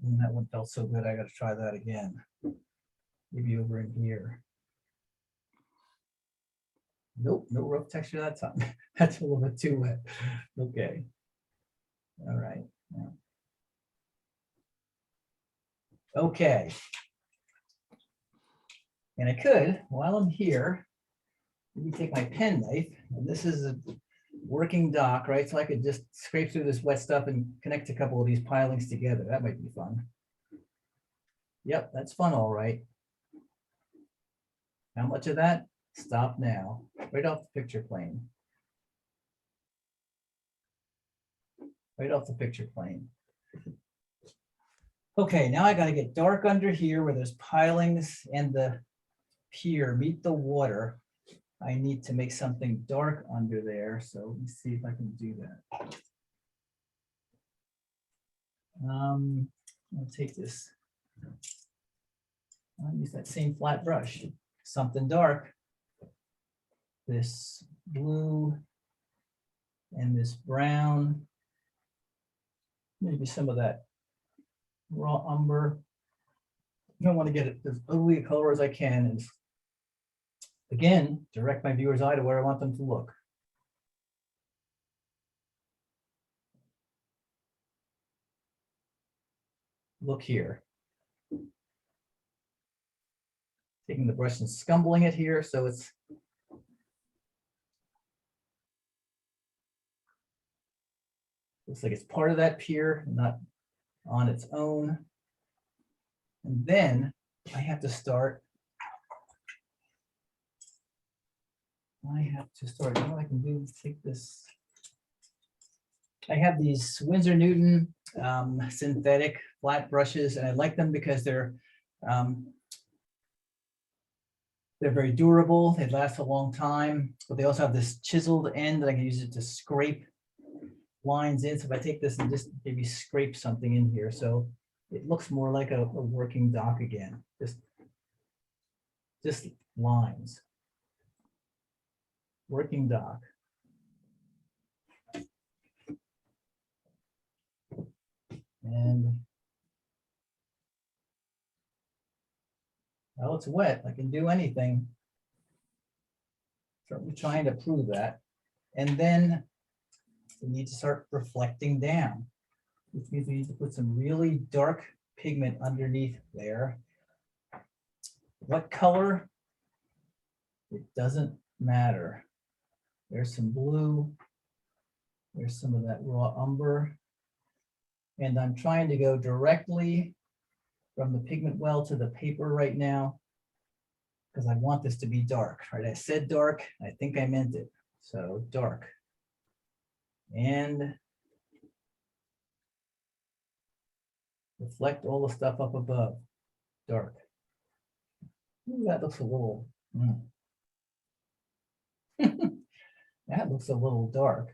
And that one felt so good. I got to try that again. Maybe over in here. Nope, no rough texture that time. That's a little bit too wet. Okay. All right. Yeah. Okay. And I could, while I'm here, maybe take my pen knife, and this is a working dock, right? So I could just scrape through this wet stuff and connect a couple of these pilings together. That might be fun. Yep, that's fun, all right. How much of that? Stop now, right off the picture plane. Right off the picture plane. Okay, now I got to get dark under here where there's pilings and the pier meet the water. I need to make something dark under there. So let me see if I can do that. I'll take this. I'll use that same flat brush. Something dark. This blue and this brown. Maybe some of that raw umber. I don't want to get it as ugly a color as I can. And again, direct my viewer's eye to where I want them to look. Look here. Taking the brush and scumbling it here so it's looks like it's part of that pier, not on its own. And then I have to start. You know what I can do? Take this. I have these Winsor Newton synthetic flat brushes, and I like them because they're very durable. They last a long time, but they also have this chiseled end that I can use it to scrape lines in. So if I take this and just maybe scrape something in here, so it looks more like a working dock again. Just lines. working dock. And well, it's wet. I can do anything. Certainly trying to prove that. And then we need to start reflecting down, which means we need to put some really dark pigment underneath there. What color? It doesn't matter. There's some blue. There's some of that raw umber. And I'm trying to go directly from the pigment well to the paper right now, because I want this to be dark, right? I said dark, I think I meant it. So dark. And reflect all the stuff up above, dark. Ooh, that looks a little, that looks a little dark.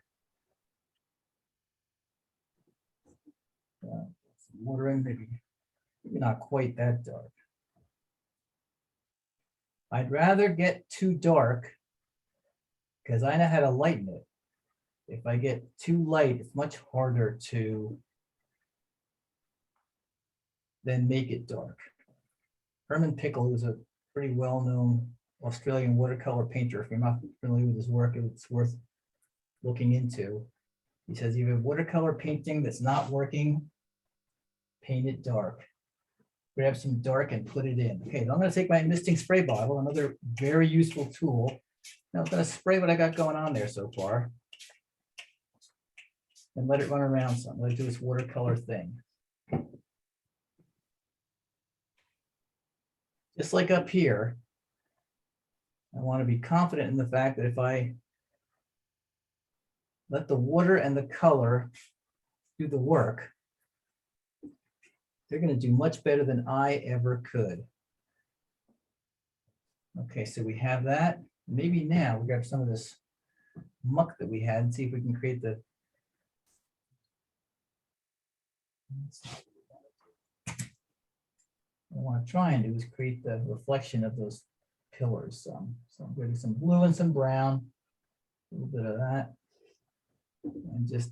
Some water in, maybe not quite that dark. I'd rather get too dark because I know how to lighten it. If I get too light, it's much harder to then make it dark. Herman Pickle is a pretty well-known Australian watercolor painter. If you're not familiar with his work, it's worth looking into. He says, you have watercolor painting that's not working, paint it dark. Grab some dark and put it in. Okay, I'm going to take my misting spray bottle, another very useful tool. Now I'm going to spray what I got going on there so far and let it run around some. Let it do this watercolor thing. Just like up here, I want to be confident in the fact that if I let the water and the color do the work, they're going to do much better than I ever could. Okay, so we have that. Maybe now we grab some of this muck that we had and see if we can create the. What I want to try and do is create the reflection of those pillars. So I'm getting some blue and some brown, a little bit of that, and just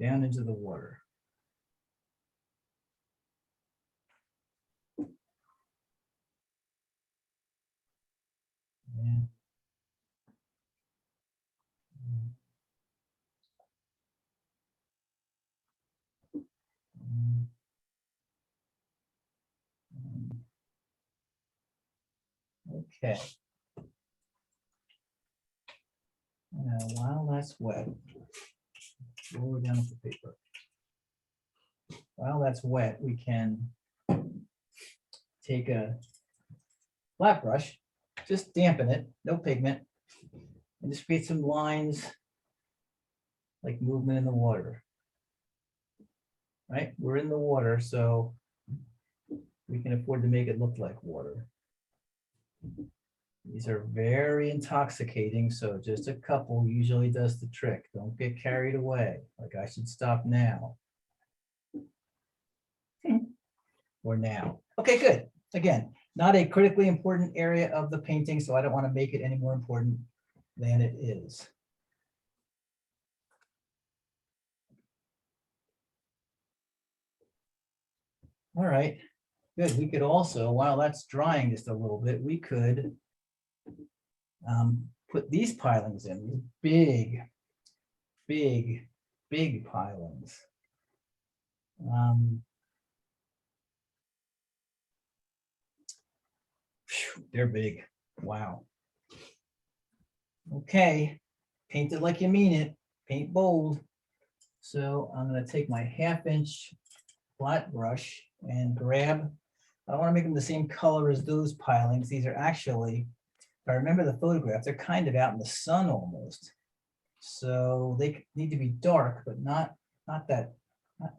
down into the water. Yeah. Okay. Now, while that's wet, roll it down with the paper. While that's wet, we can take a flat brush, just dampen it, no pigment, and just create some lines like movement in the water. Right? We're in the water, so we can afford to make it look like water. These are very intoxicating, so just a couple usually does the trick. Don't get carried away, like I should stop now. Or now. Okay, good. Again, not a critically important area of the painting, so I don't want to make it any more important than it is. All right, good. We could also, while that's drying just a little bit, we could put these pilings in, big pilings. They're big. Wow. Okay, paint it like you mean it. Paint bold. So I'm going to take my 1/2-inch flat brush and grab, I don't want to make them the same color as those pilings. These are actually, if I remember the photograph, they're kind of out in the sun almost. So they need to be dark, but not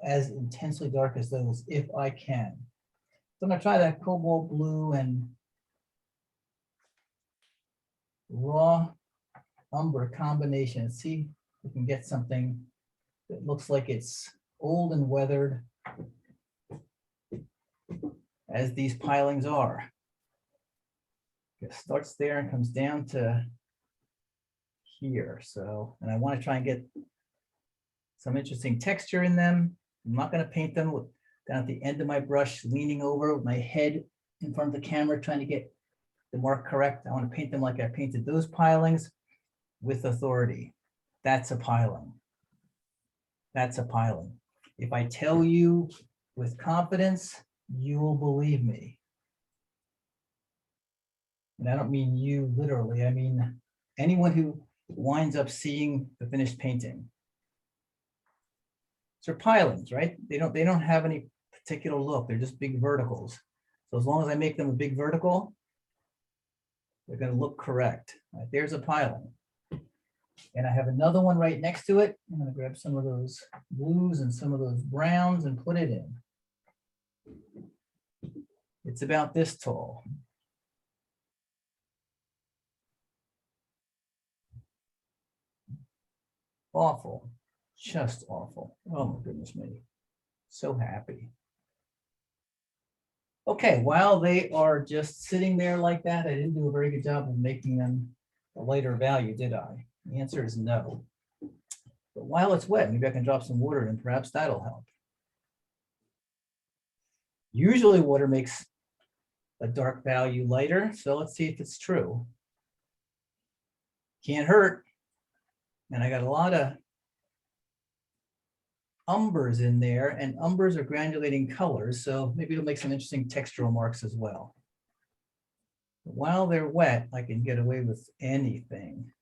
as intensely dark as those if I can. So I'm going to try that cobalt blue and raw umber combination. See if we can get something that looks like it's old and weathered, as these pilings are. It starts there and comes down to here. So, and I want to try and get some interesting texture in them. I'm not going to paint them with, down at the end of my brush, leaning over with my head in front of the camera, trying to get the mark correct. I want to paint them like I painted those pilings with authority. That's a piling. That's a piling. If I tell you with confidence, you will believe me. And I don't mean you literally, I mean anyone who winds up seeing the finished painting. So pilings, right? They don't have any particular look. They're just big verticals. So as long as I make them a big vertical, they're going to look correct. Right, there's a piling. And I have another one right next to it. I'm going to grab some of those blues and some of those browns and put it in. It's about this tall. Awful, just awful. Oh my goodness me. So happy. Okay, while they are just sitting there like that, I didn't do a very good job of making them a lighter value, did I? The answer is no. But while it's wet, maybe I can drop some water in, perhaps that'll help. Usually water makes a dark value lighter, so let's see if it's true. Can't hurt. And I got a lot of umbers in there, and umbers are granulating colors, so maybe it'll make some interesting textural marks as well. But while they're wet, I can get away with anything.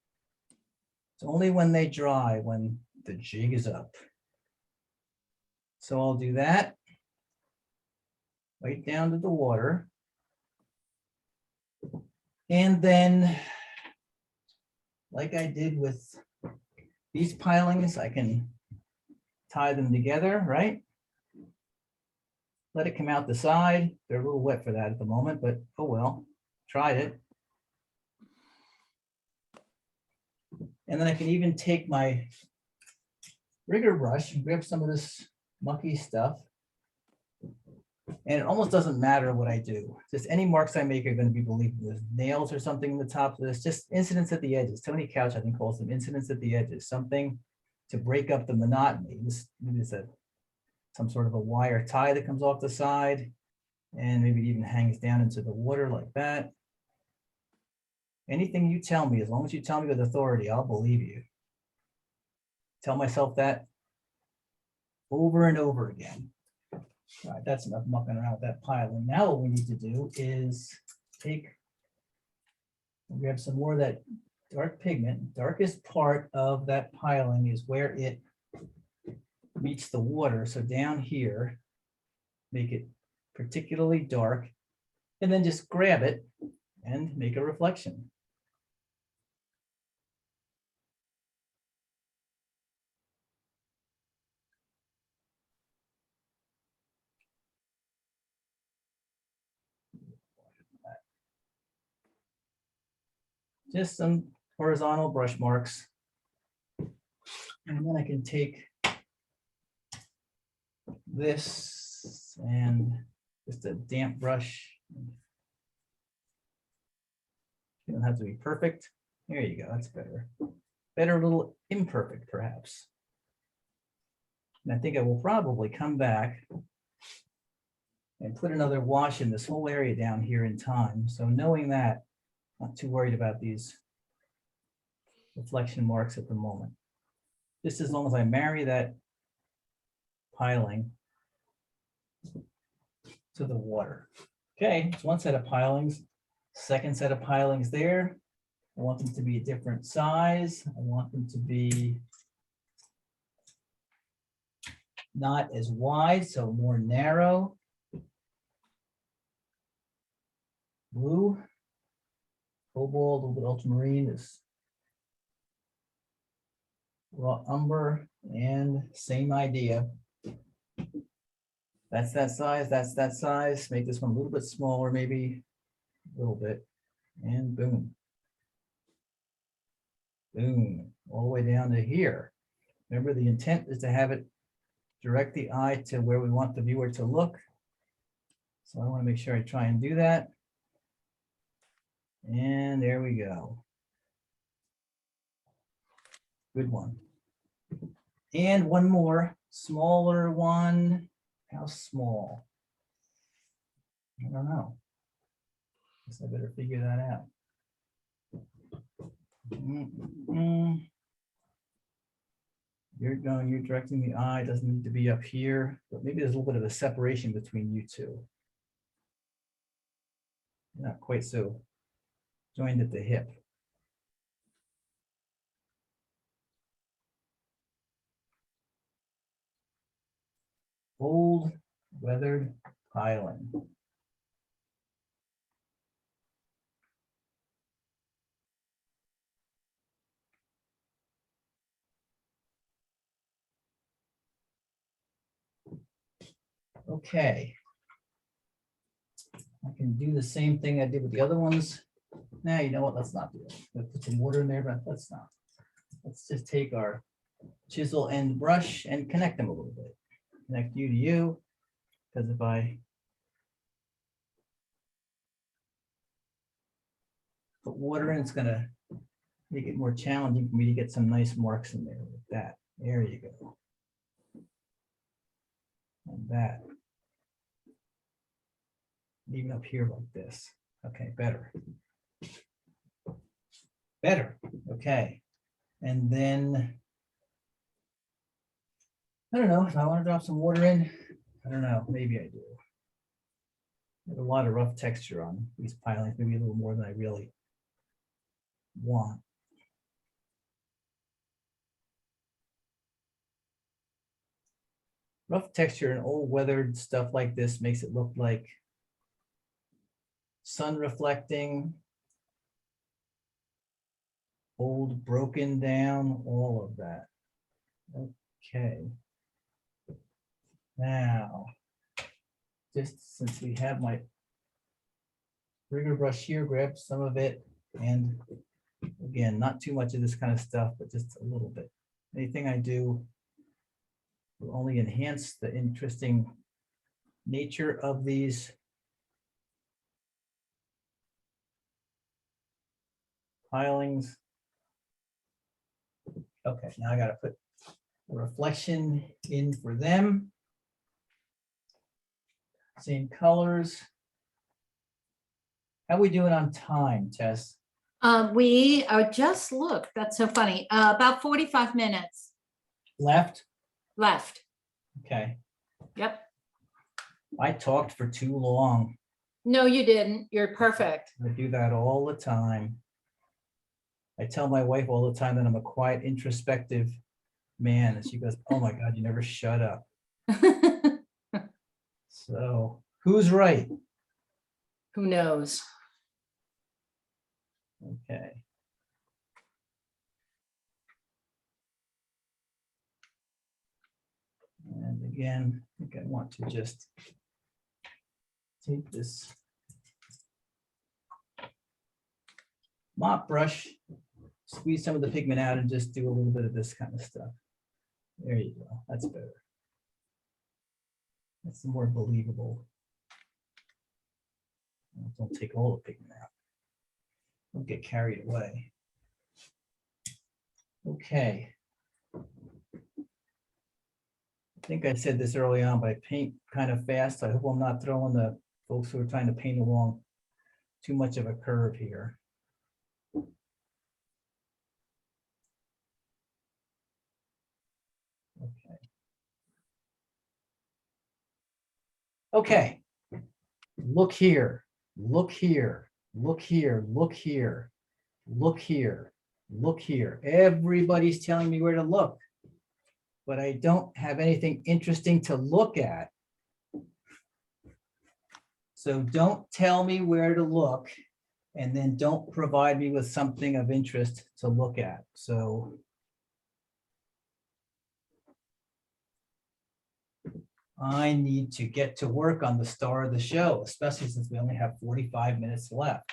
It's only when they dry when the jig is up. So I'll do that. Right down to the water. And then, like I did with these pilings, I can tie them together, right? Let it come out the side. They're a little wet for that at the moment, but oh well, tried it. And then I can even take my rigger brush and grab some of this mucky stuff. And it almost doesn't matter what I do. Just any marks I make are going to be believable. There's nails or something in the top of this, just incidents at the edges. Tony Couch, I think, calls them incidents at the edges, something to break up the monotony. This is some sort of a wire tie that comes off the side, and maybe it even hangs down into the water like that. Anything you tell me, as long as you tell me with authority, I'll believe you. Tell myself that over and over again. All right, that's enough mucking around with that piling. Now what we need to do is grab some more of that dark pigment. Darkest part of that piling is where it meets the water. So down here, make it particularly dark, and then just grab it and make a reflection. Just some horizontal brush marks. And then I can take this and just a damp brush. You don't have to be perfect. There you go, that's better. Better, a little imperfect perhaps. And I think I will probably come back and put another wash in this whole area down here in time. So knowing that, not too worried about these reflection marks at the moment. Just as long as I marry that piling to the water. Okay, it's one set of pilings. Second set of pilings there. I want them to be a different size. I want them to be not as wide, so more narrow. Blue, cobalt, a little bit ultramarine, this raw umber, and same idea. That's that size, that's that size. Make this one a little bit smaller, maybe a little bit, and boom. Boom, all the way down to here. Remember, the intent is to have it direct the eye to where we want the viewer to look. So I want to make sure I try and do that. And there we go. Good one. And one more, smaller one. How small? I don't know. Guess I better figure that out. You're directing the eye, doesn't need to be up here, but maybe there's a little bit of a separation between you two. Not quite so joined at the hip. Old weathered piling. Okay. I can do the same thing I did with the other ones. Now, you know what? Let's not do it. Let's put some water in there, but let's not. Let's just take our chisel and brush and connect them a little bit. Connect you to you, because if I put water in, it's gonna make it more challenging for me to get some nice marks in there like that. There you go. And that. Even up here like this. Okay, better. Better, okay. And then, I don't know, if I want to drop some water in, I don't know, maybe I do. There's a lot of rough texture on these pilings, maybe a little more than I really want. Rough texture and old weathered stuff like this makes it look like sun reflecting, old broken down, all of that. Okay. Now, just since we have my rigger brush here, grab some of it, and again, not too much of this kind of stuff, but just a little bit. Anything I do will only enhance the interesting nature of these pilings. Okay, now I gotta put a reflection in for them. Same colors. How we doing on time, Tess? We are just look, that's so funny. About 45 minutes Left? left. Okay. Yep. I talked for too long. No, you didn't. You're perfect. I do that all the time. I tell my wife all the time that I'm a quiet, introspective man. And she goes, oh my God, you never shut up. So who's right? Who knows? Okay. And again, I think I want to just take this mop brush, squeeze some of the pigment out and just do a little bit of this kind of stuff. There you go. That's better. That's more believable. Don't take all the pigment out. Don't get carried away. Okay. I think I said this early on, but I paint kind of fast. I hope I'm not throwing the folks who are trying to paint along too much of a curve here. Okay. Okay. Look here, look here, look here, look here, look here, look here. Everybody's telling me where to look, but I don't have anything interesting to look at. So don't tell me where to look and then don't provide me with something of interest to look at. So I need to get to work on the star of the show, especially since we only have 45 minutes left.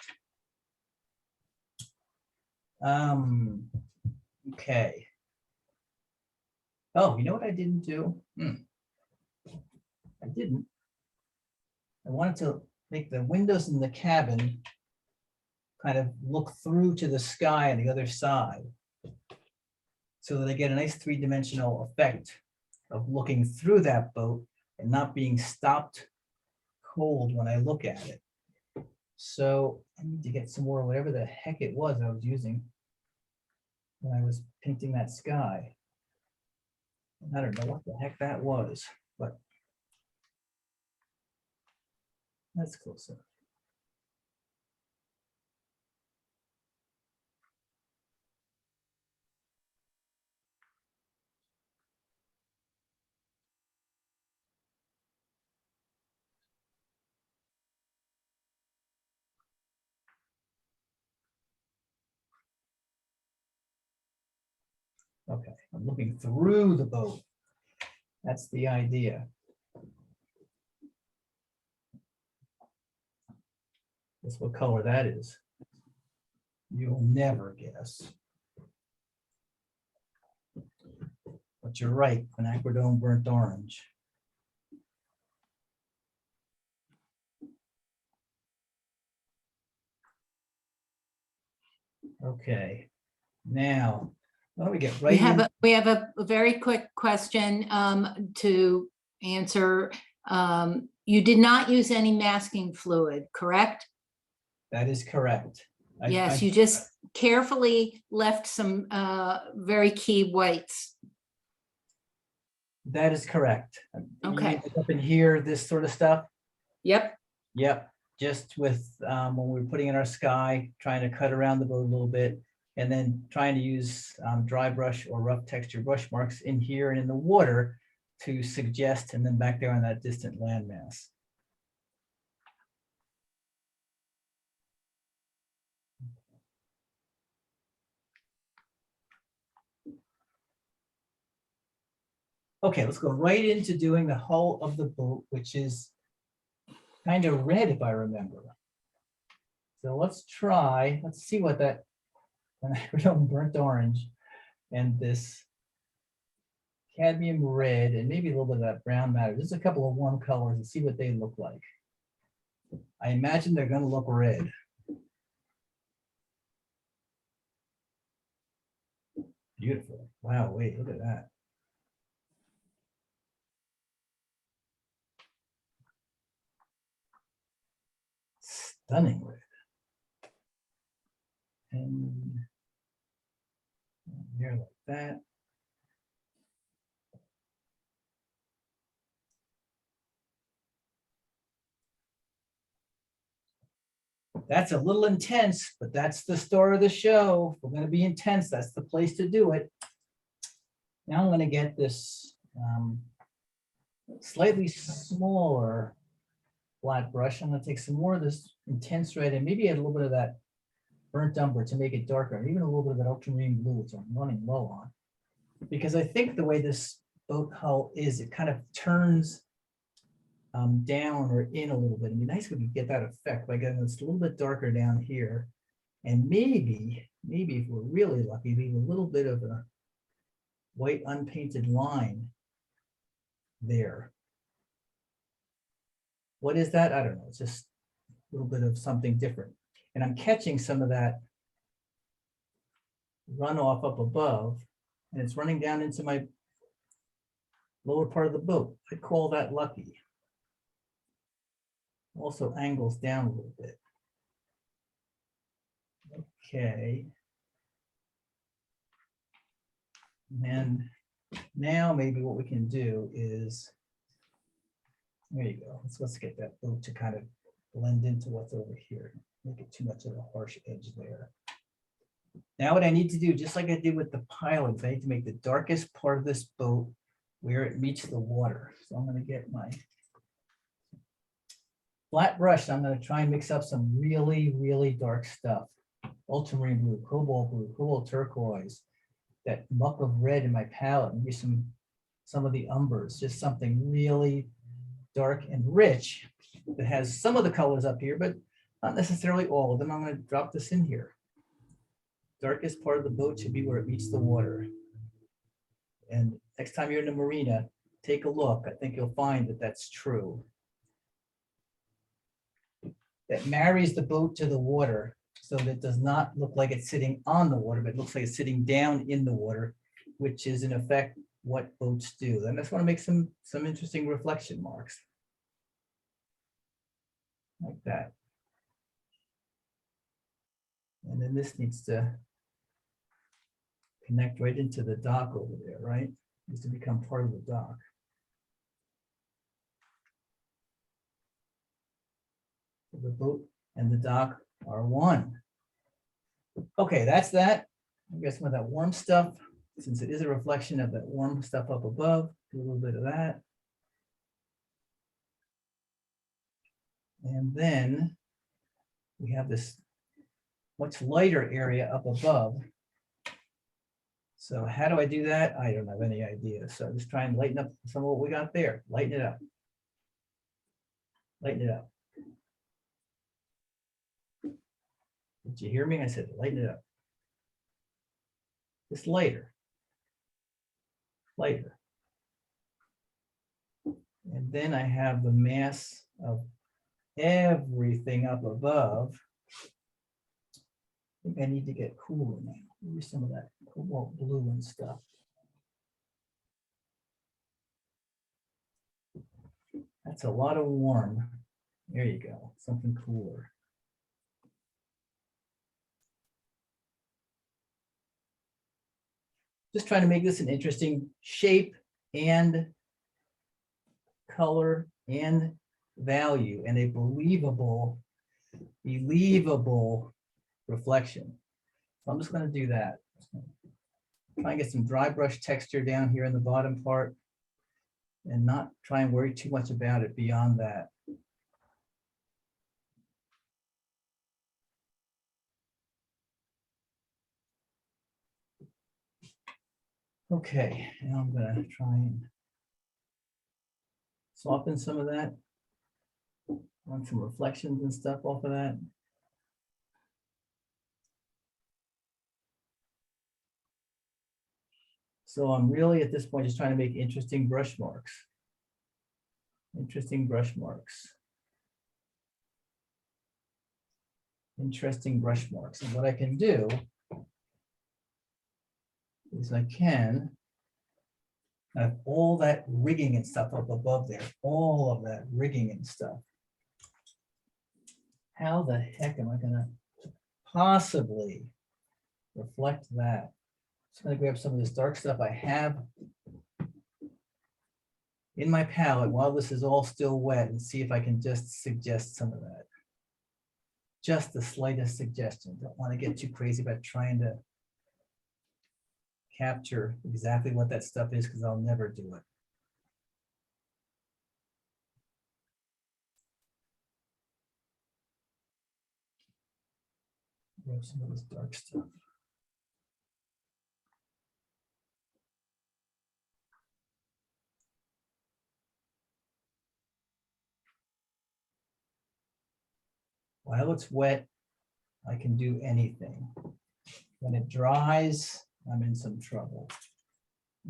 Okay. Oh, you know what I didn't do? I didn't. I wanted to make the windows in the cabin kind of look through to the sky on the other side, so that I get a nice three-dimensional effect of looking through that boat and not being stopped cold when I look at it. So I need to get some more, whatever the heck it was I was using when I was painting that sky. I don't know what the heck that was, but that's close enough. Okay, I'm looking through the boat. That's the idea. Guess what color that is? You'll never guess. But you're right, an aquadome burnt orange. Okay, now, why don't we get right in? We have a very quick question to answer. You did not use any masking fluid, correct? That is correct. Yes, you just carefully left some very key whites. That is correct. You Okay. mean up in here, this sort of stuff? Yep. Yep, just with, when we were putting in our sky, trying to cut around the boat a little bit, and then trying to use dry brush or rough texture brush marks in here and in the water to suggest, and then back there on that distant landmass. Okay, let's go right into doing the hull of the boat, which is kind of red, if I remember. So let's see what that burnt orange and this cadmium red and maybe a little bit of that brown matter. Just a couple of warm colors and see what they look like. I imagine they're going to look red. Beautiful. Wow, wait, look at that. Stunning red. And here like that. That's a little intense, but that's the star of the show. If we're going to be intense, that's the place to do it. Now I'm going to get this slightly smaller flat brush. I'm going to take some more of this intense red and maybe add a little bit of that burnt umber to make it darker, and even a little bit of that ultramarine blue, which I'm running low on. Because I think the way this boat hull is, it kind of turns down or in a little bit. It'd be nice if we could get that effect by getting this a little bit darker down here. And maybe if we're really lucky, leave a little bit of a white unpainted line there. What is that? I don't know. It's just a little bit of something different. And I'm catching some of that runoff up above, and it's running down into my lower part of the boat. I call that lucky. Also angles down a little bit. Okay. And now maybe what we can do is, there you go. Let's get that boat to kind of blend into what's over here. Make it too much of a harsh edge there. Now what I need to do, just like I did with the pilings, I need to make the darkest part of this boat where it meets the water. So I'm going to get my flat brush. I'm going to try and mix up some really, really dark stuff. Ultramarine blue, cobalt turquoise, that muck of red in my palette, maybe some of the umbers, just something really dark and rich that has some of the colors up here, but not necessarily all of them. I'm going to drop this in here. Darkest part of the boat should be where it meets the water. And next time you're in the marina, take a look. I think you'll find that that's true. That marries the boat to the water so that it does not look like it's sitting on the water, but it looks like it's sitting down in the water, which is in effect what boats do. And I just want to make some interesting reflection marks. Like that. And then this needs to connect right into the dock over there, right? Needs to become part of the dock. So the boat and the dock are one. Okay, that's that. I guess with that warm stuff, since it is a reflection of that warm stuff up above, do a little bit of that. And then we have this much lighter area up above. So how do I do that? I don't have any idea. So just try and lighten up some of what we got there. Lighten it up. Lighten it up. Did you hear me? I said lighten it up. Just lighter. Lighter. And then I have the mass of everything up above. I think I need to get cooler now. Maybe some of that cobalt blue and stuff. That's a lot of warm. There you go, something cooler. Just trying to make this an interesting shape and color and value and a believable reflection. So I'm just going to do that. Try and get some dry brush texture down here in the bottom part and not try and worry too much about it beyond that. Okay, now I'm going to try and soften some of that. Want some reflections and stuff off of that. So I'm really at this point just trying to make interesting brush marks. Interesting brush marks. Interesting brush marks. And what I can do is I can have all that rigging and stuff up above there, all of that rigging and stuff. How the heck am I gonna possibly reflect that? Just gonna grab some of this dark stuff I have in my palette while this is all still wet and see if I can just suggest some of that. Just the slightest suggestion. Don't want to get too crazy about trying to capture exactly what that stuff is because I'll never do it. Grab some of this dark stuff. While it's wet, I can do anything. When it dries, I'm in some trouble.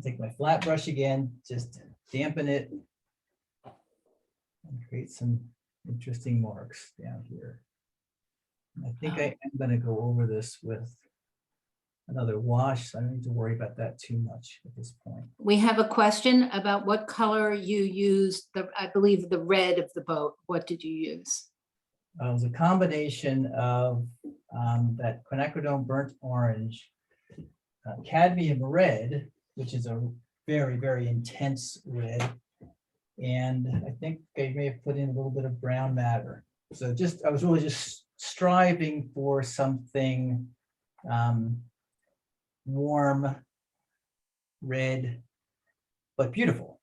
Take my flat brush again, just dampen it and create some interesting marks down here. And I think I am going to go over this with another wash. So I don't need to worry about that too much at this point. We have a question about what color you used, I believe the red of the boat. What did you use? It was a combination of that quinacridone burnt orange, cadmium red, which is a very, very intense red. And I think I may have put in a little bit of brown matter. So just, I was really just striving for something warm, red, but beautiful.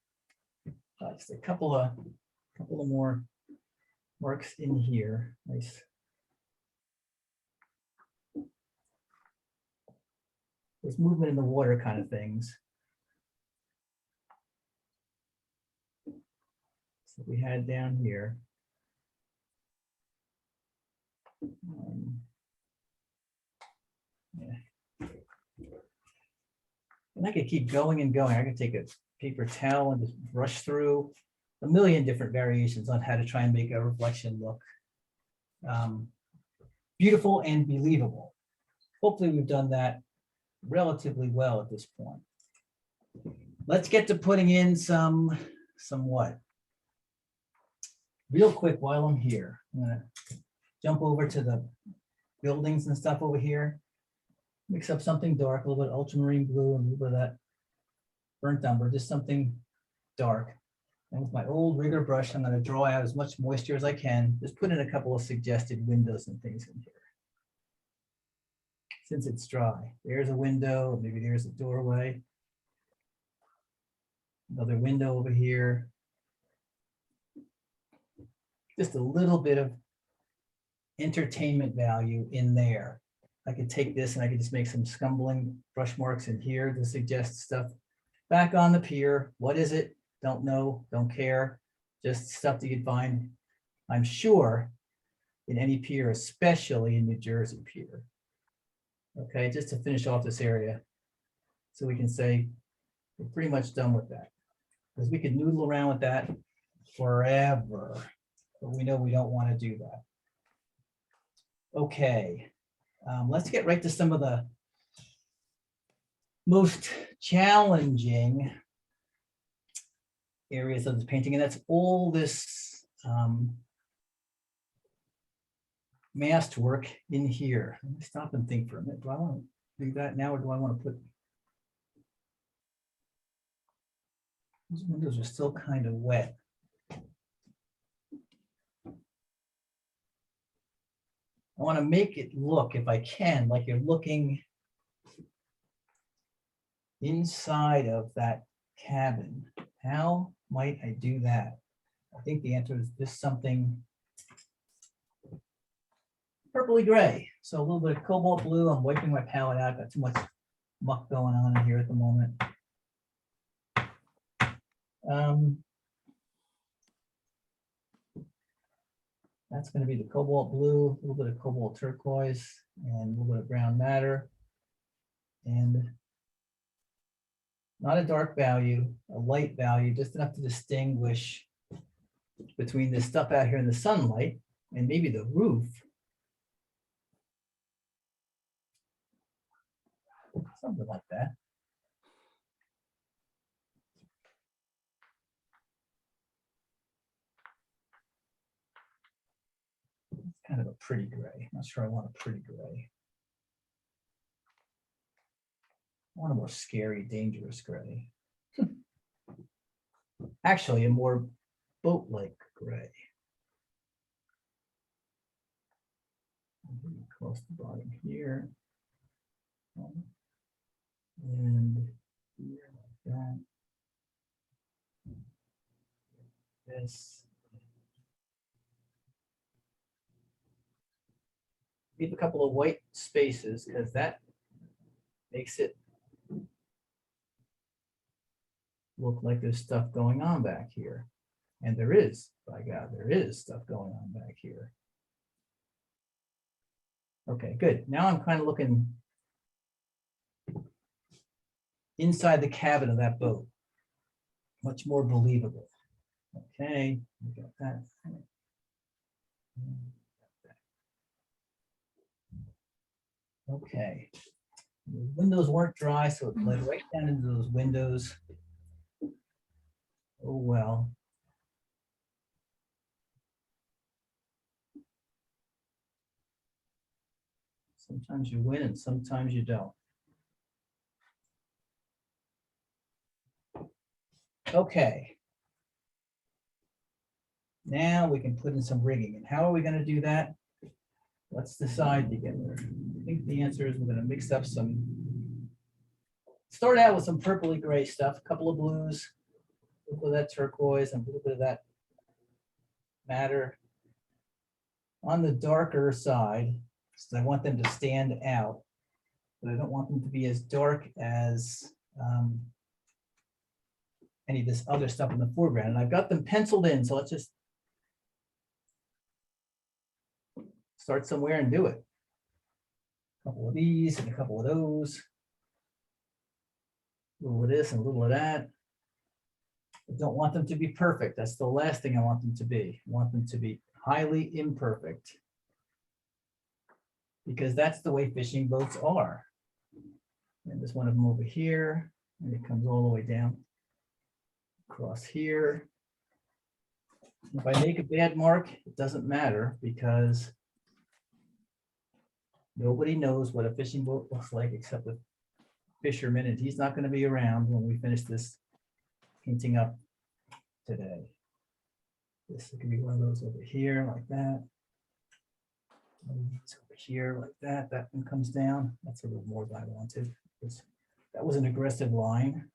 Just a couple of more marks in here. Nice. There's movement in the water kind of things. So we had down here. Yeah. And I could keep going and going. I could take a paper towel and just brush through a million different variations on how to try and make a reflection look beautiful and believable. Hopefully we've done that relatively well at this point. Let's get to putting in some what? Real quick while I'm here, I'm gonna jump over to the buildings and stuff over here. Mix up something dark, a little bit of ultramarine blue and a little bit of that burnt umber, just something dark. And with my old rigger brush, I'm gonna draw out as much moisture as I can. Just put in a couple of suggested windows and things in here. Since it's dry, there's a window, maybe there's a doorway. Another window over here. Just a little bit of entertainment value in there. I could take this and I could just make some scumbling brush marks in here to suggest stuff. Back on the pier, what is it? Don't know, don't care. Just stuff that you'd find, I'm sure, in any pier, especially in New Jersey pier. Okay, just to finish off this area. So we can say we're pretty much done with that. Because we could noodle around with that forever, but we know we don't want to do that. Okay, let's get right to some of the most challenging areas of the painting, and that's all this masked work in here. Let me stop and think for a minute. Do I want to do that now, or do I want to put? These windows are still kind of wet. I want to make it look, if I can, like you're looking inside of that cabin. How might I do that? I think the answer is just something purpley gray. So a little bit of cobalt blue. I'm wiping my palette out. Got too much muck going on in here at the moment. That's going to be the cobalt blue, a little bit of cobalt turquoise, and a little bit of brown madder. And not a dark value, a light value, just enough to distinguish between this stuff out here in the sunlight and maybe the roof. Something like that. It's kind of a pretty gray. Not sure I want a pretty gray. I want a more scary, dangerous gray. Actually, a more boat-like gray. Close the bottom here. And here like that. This. Leave a couple of white spaces because that makes it look like there's stuff going on back here. And there is, by God, there is stuff going on back here. Okay, good. Now I'm kind of looking inside the cabin of that boat. Much more believable. Okay, we got that. Okay. The windows weren't dry, so it bled right down into those windows. Oh, well. Sometimes you win and sometimes you don't. Okay. Now we can put in some rigging. And how are we going to do that? Let's decide together. I think the answer is we're going to mix up some, start out with some purpley gray stuff, a couple of blues, a little bit of that turquoise, and a little bit of that madder. On the darker side, so I want them to stand out, but I don't want them to be as dark as any of this other stuff in the foreground. And I've got them penciled in, so let's just start somewhere and do it. A couple of these and a couple of those. A little of this and a little of that. I don't want them to be perfect. That's the last thing I want them to be. I want them to be highly imperfect. because that's the way fishing boats are. And there's one of them over here, and it comes all the way down across here. If I make a bad mark, it doesn't matter because nobody knows what a fishing boat looks like except the fisherman, and he's not going to be around when we finish this painting up today. This could be one of those over here like that. It's over here like that. That one comes down. That's a little more than I wanted. That was an aggressive line.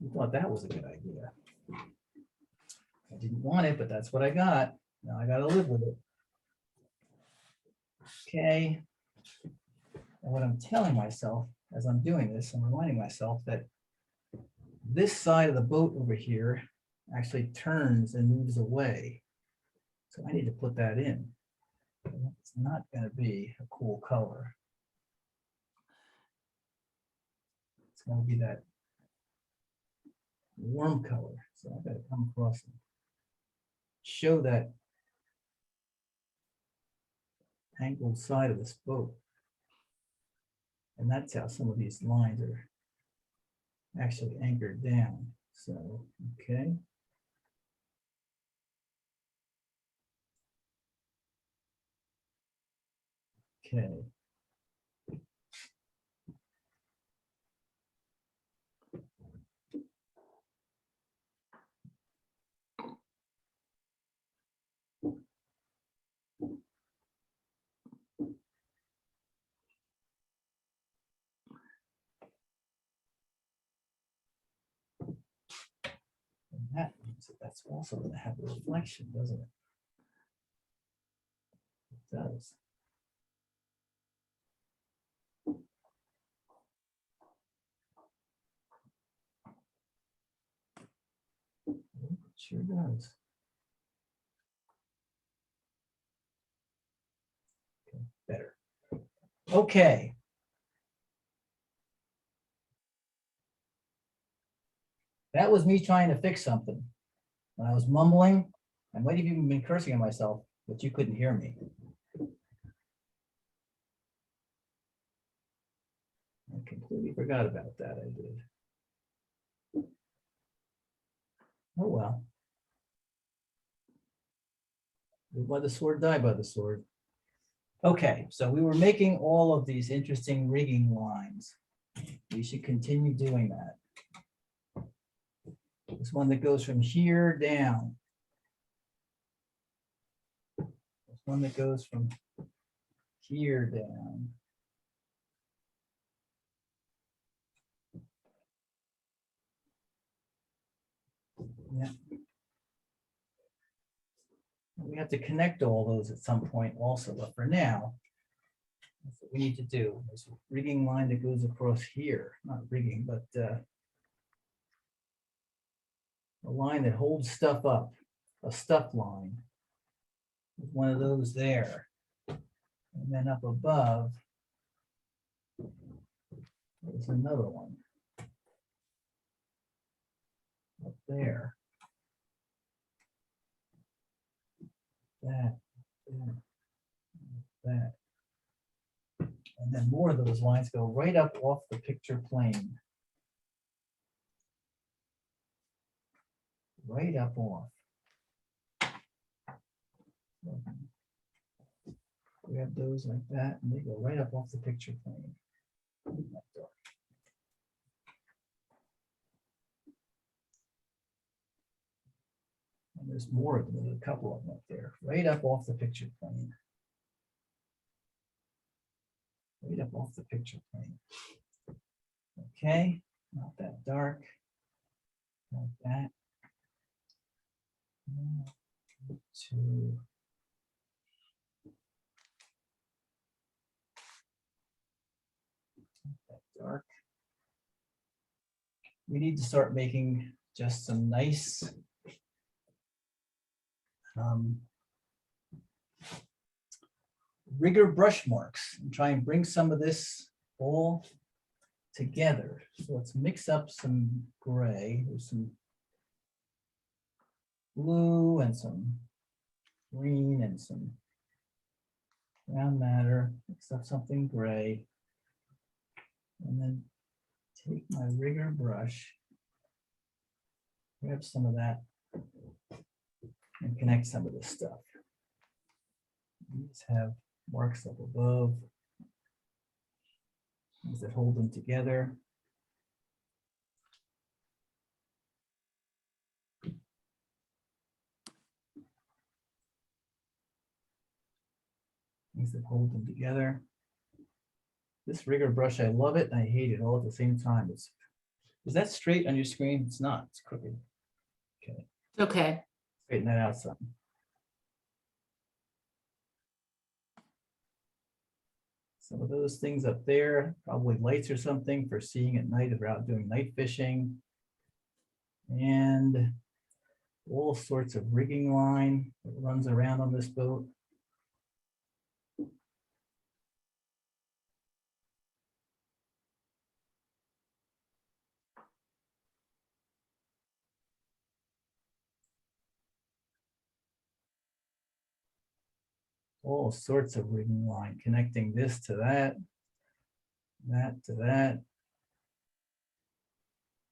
We thought that was a good idea. I didn't want it, but that's what I got. Now I got to live with it. Okay. And what I'm telling myself as I'm doing this, I'm reminding myself that this side of the boat over here actually turns and moves away. So I need to put that in. It's not going to be a cool color. It's going to be that warm color. So I've got to come across and show that angled side of this boat. And that's how some of these lines are actually anchored down. So, okay. Okay. And that means that that's also going to have a reflection, doesn't it? It does. It sure does. Okay, better. Okay. That was me trying to fix something. When I was mumbling, I might have even been cursing at myself, but you couldn't hear me. I completely forgot about that. I did. Oh, well. Live by the sword, die by the sword. Okay, so we were making all of these interesting rigging lines. We should continue doing that. This one that goes from here down. This one that goes from here down. Yeah. We have to connect all those at some point also, but for now, that's what we need to do. There's a rigging line that goes across here, not rigging, but a line that holds stuff up, a stuff line. There's one of those there. And then up above, there's another one. Up there. That, that. And then more of those lines go right up off the picture plane. Right up off. We have those like that, and they go right up off the picture plane. And there's more of them, there's a couple of them up there, right up off the picture plane. Right up off the picture plane. Okay, not that dark. Like that. 1, 2. That dark. We need to start making just some nice rigger brush marks and try and bring some of this all together. So let's mix up some gray. There's some blue and some green and some Brown matter, mix up something gray. And then take my rigger brush, grab some of that, and connect some of this stuff. These have marks up above. Things that hold them together. Things that hold them together. This rigger brush, I love it and I hate it all at the same time. Is that straight on your screen? It's not, it's crooked. Okay, Okay. straighten that out some. Some of those things up there, probably lights or something for seeing at night if we're out doing night fishing. And all sorts of rigging line that runs around on this boat. All sorts of rigging line connecting this to that, that to that.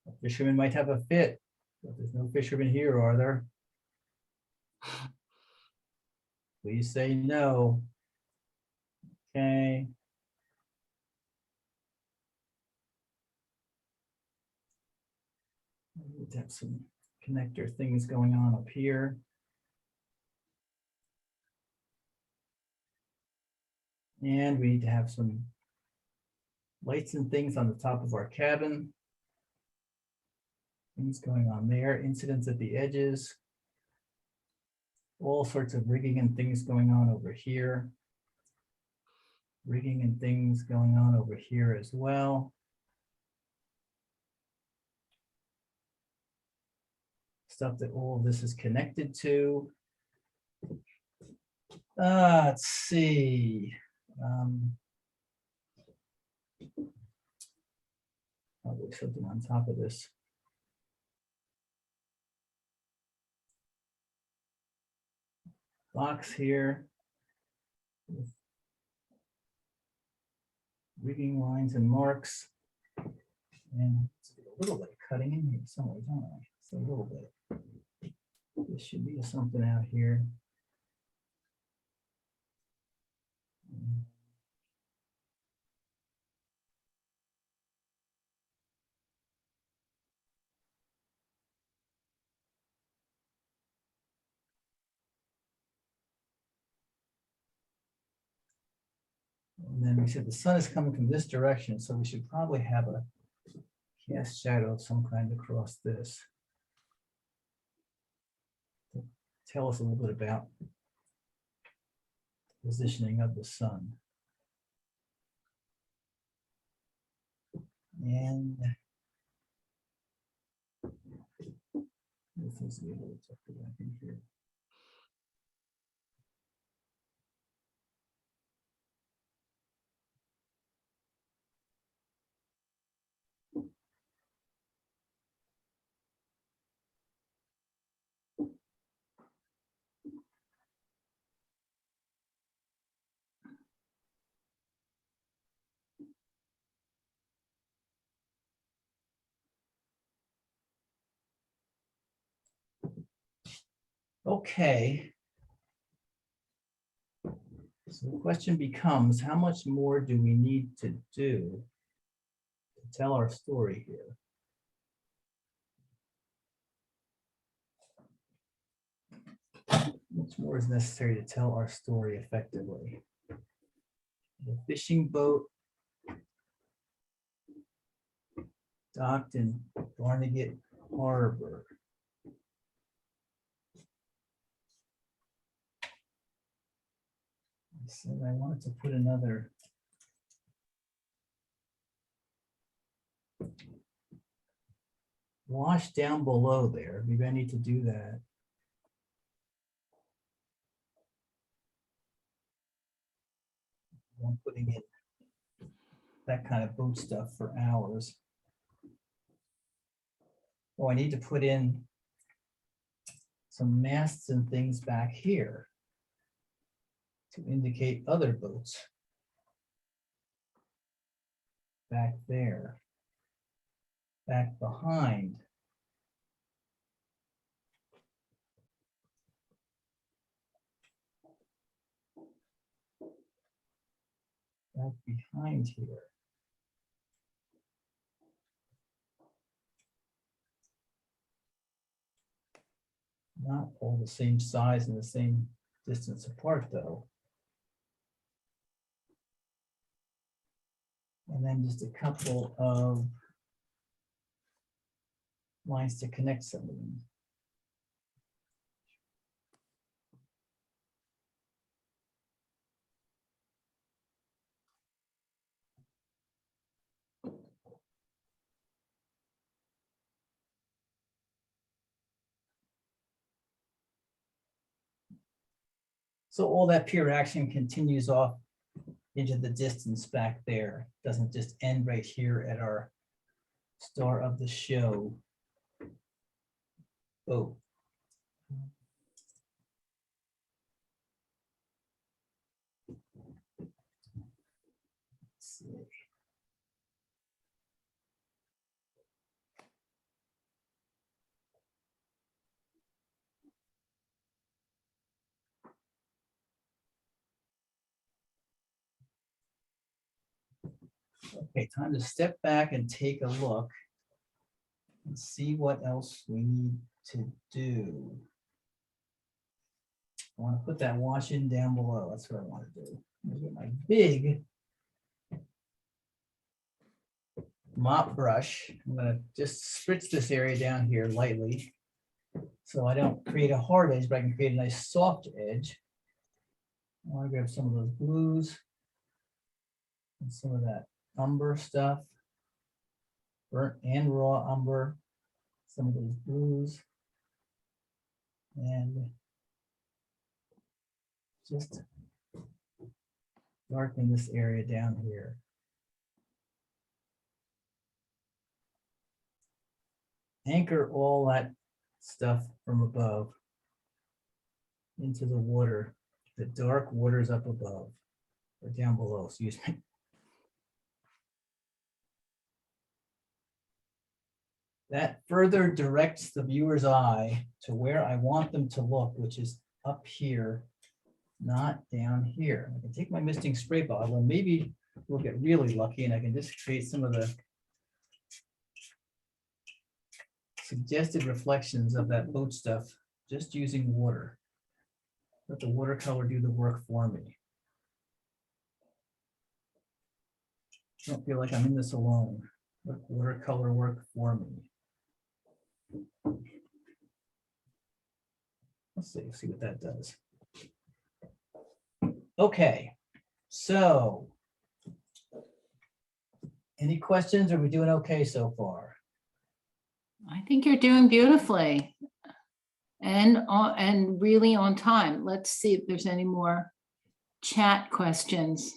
A fisherman might have a fit, but there's no fishermen here, are there? Please say no. Okay. We need to have some connector things going on up here. And we need to have some lights and things on the top of our cabin. Things going on there, incidents at the edges. All sorts of rigging and things going on over here. Rigging and things going on over here as well. Stuff that all of this is connected to. Let's see. Probably something on top of this. Box here. With rigging lines and marks. And a little bit of cutting in here somewhere, don't I? Just a little bit. This should be something out here. And then we said the sun is coming from this direction, so we should probably have a cast shadow of some kind across this. To tell us a little bit about the positioning of the sun. And this is a little tough to back in here. Okay. So the question becomes, how much more do we need to do to tell our story here? How much more is necessary to tell our story effectively? The fishing boat docked in Barnegat Harbor. I said I wanted to put another wash down below there. Maybe I need to do that. I'm putting in that kind of boat stuff for hours. Oh, I need to put in some masts and things back here to indicate other boats. Back there. Back behind. Back behind here. Not all the same size and the same distance apart, though. And then just a couple of lines to connect some of them. So all that pier action continues off into the distance back there. Doesn't just end right here at our star of the show. Oh. Let's see. Okay, time to step back and take a look and see what else we need to do. I want to put that wash in down below. That's what I want to do. I'm gonna get my big mop brush. I'm going to just spritz this area down here lightly so I don't create a hard edge, but I can create a nice soft edge. I want to grab some of those blues and some of that umber stuff, burnt and raw umber, some of those blues, and just darken this area down here. Anchor all that stuff from above into the water, the dark waters up above, or down below, excuse me. That further directs the viewer's eye to where I want them to look, which is up here, not down here. I can take my misting spray bottle and maybe we'll get really lucky and I can just create some of the suggested reflections of that boat stuff just using water. Let the watercolor do the work for me. Don't feel like I'm in this alone. Let watercolor work for me. Let's see what that does. Okay, so any questions? Are we doing okay so far? I think you're doing beautifully and really on time. Let's see if there's any more chat questions.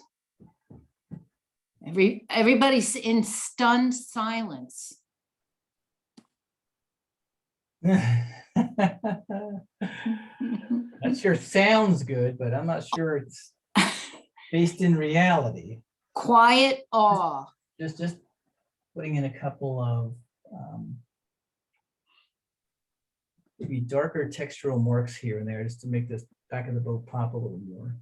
Everybody's in stunned silence. That sure sounds good, but I'm not sure it's based in reality. Quiet awe. Just putting in a couple of maybe darker textural marks here and there just to make this back of the boat pop a little more.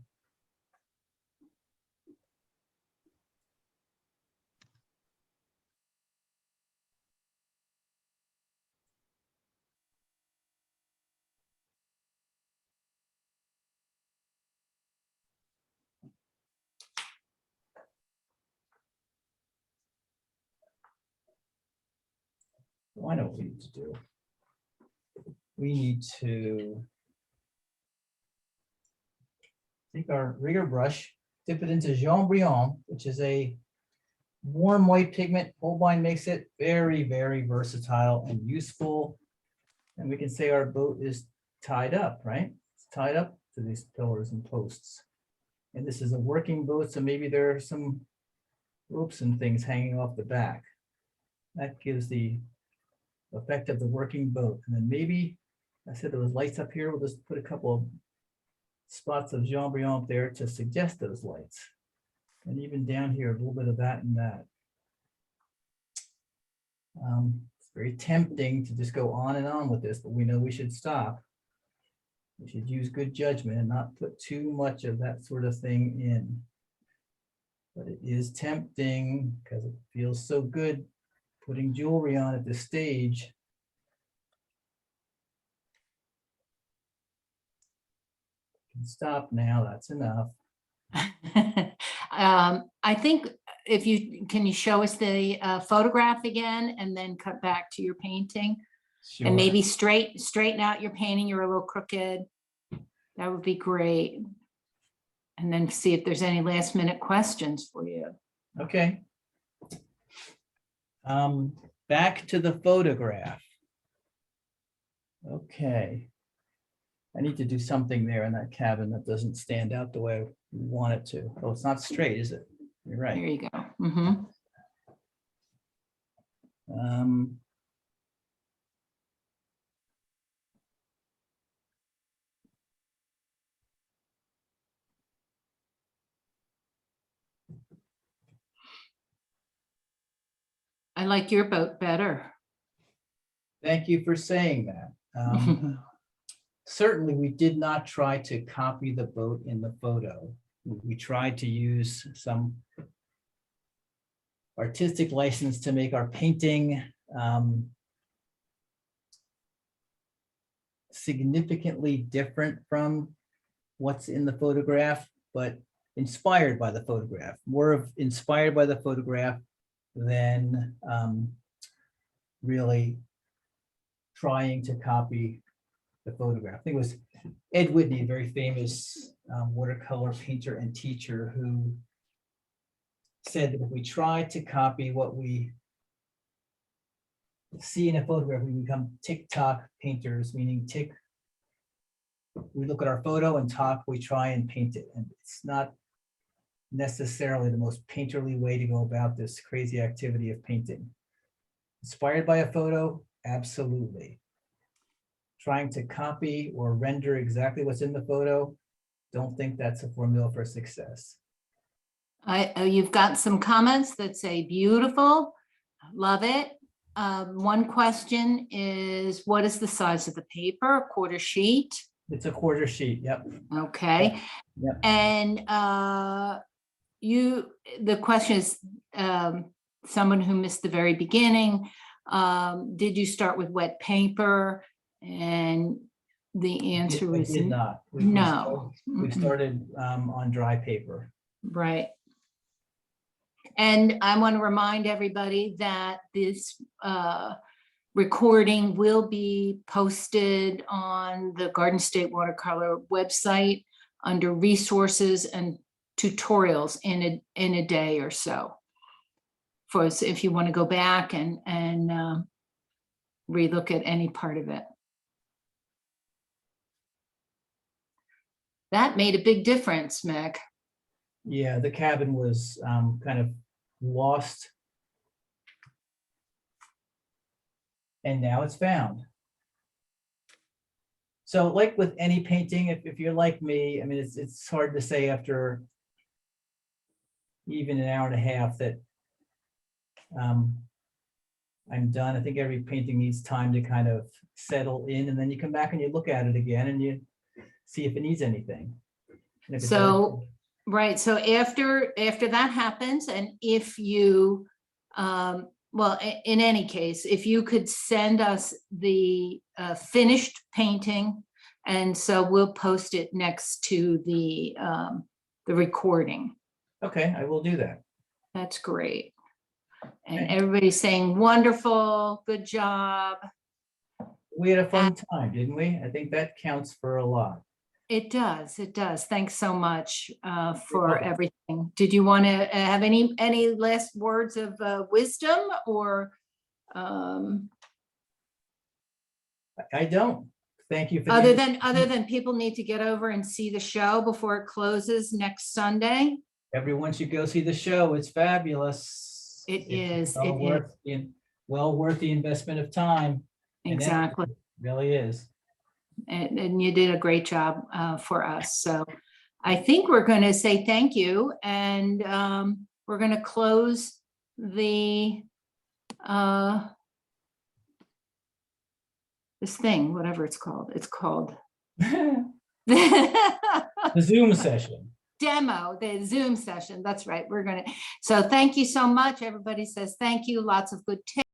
I know what we need to do. We need to take our rigger brush, dip it into Jaune Brillant, which is a warm white pigment. Holbein makes it very, very versatile and useful. And we can say our boat is tied up, right? It's tied up to these pillars and posts. And this is a working boat, so maybe there are some ropes and things hanging off the back. That gives the effect of the working boat. And then maybe, I said there was lights up here, we'll just put a couple of spots of Jean-Brion up there to suggest those lights. And even down here, a little bit of that and that. It's very tempting to just go on and on with this, but we know we should stop. We should use good judgment and not put too much of that sort of thing in. But it is tempting because it feels so good putting jewelry on at this stage. Can stop now, that's enough. I think if can you show us the photograph again and then cut back to your painting? Sure. And maybe straighten out your painting, you're a little crooked. That would be great. And then see if there's any last minute questions for you. Okay. Back to the photograph. Okay. I need to do something there in that cabin that doesn't stand out the way I want it to. Oh, it's not straight, is it? You're There right. you go. Mhm. I like your boat better. Thank you for saying that. Certainly, we did not try to copy the boat in the photo. We tried to use some artistic license to make our painting significantly different from what's in the photograph, but inspired by the photograph, more of inspired by the photograph than really trying to copy the photograph. I think it was Ed Whitney, a very famous watercolor painter and teacher, who said that if we try to copy what we see in a photograph, we become tick-tock painters, meaning tick, we look at our photo, and tock, we try and paint it. And it's not necessarily the most painterly way to go about this crazy activity of painting. Inspired by a photo? Absolutely. Trying to copy or render exactly what's in the photo, don't think that's a formula for success. You've got some comments that say beautiful, love it. One question is, what is the size of the paper? A quarter sheet? It's a quarter sheet, yep. Okay. Yep. And the question is, someone who missed the very beginning, did you start with wet paper? And the answer I was did not. no. We started on dry paper. Right. And I want to remind everybody that this recording will be posted on the Garden State Watercolor website under resources and tutorials in a day or so. For us, if you want to go back and relook at any part of it. That made a big difference, Mick. Yeah, the cabin was kind of lost. And now it's found. So like with any painting, if you're like me, I mean, it's hard to say after even an hour and a half that I'm done. I think every painting needs time to kind of settle in, and then you come back and you look at it again and you see if it needs anything. And if it So, right, so after that happens, and if you, well, in any case, if you could send us the finished painting, and so we'll post it next to the recording. okay, I will do that. That's great. And Okay. everybody's saying wonderful, good job. We had a fun time, didn't we? I think that counts for a lot. It does, it does. Thanks so much for welcome. everything. Did you want to have any last words of wisdom, or? I don't. Thank you for Other than people need to get over and see the show before it closes next Sunday. everyone should go see the show. It's fabulous. It is, well it worth well worth the investment of time. and Exactly. energy. It really is. and you did a great job for us. So I think we're going to say thank you, and we're going to close the this thing, whatever it's called. It's called The Zoom session. the Zoom session. That's right. So thank you so much. Everybody says thank you. Lots of good tips.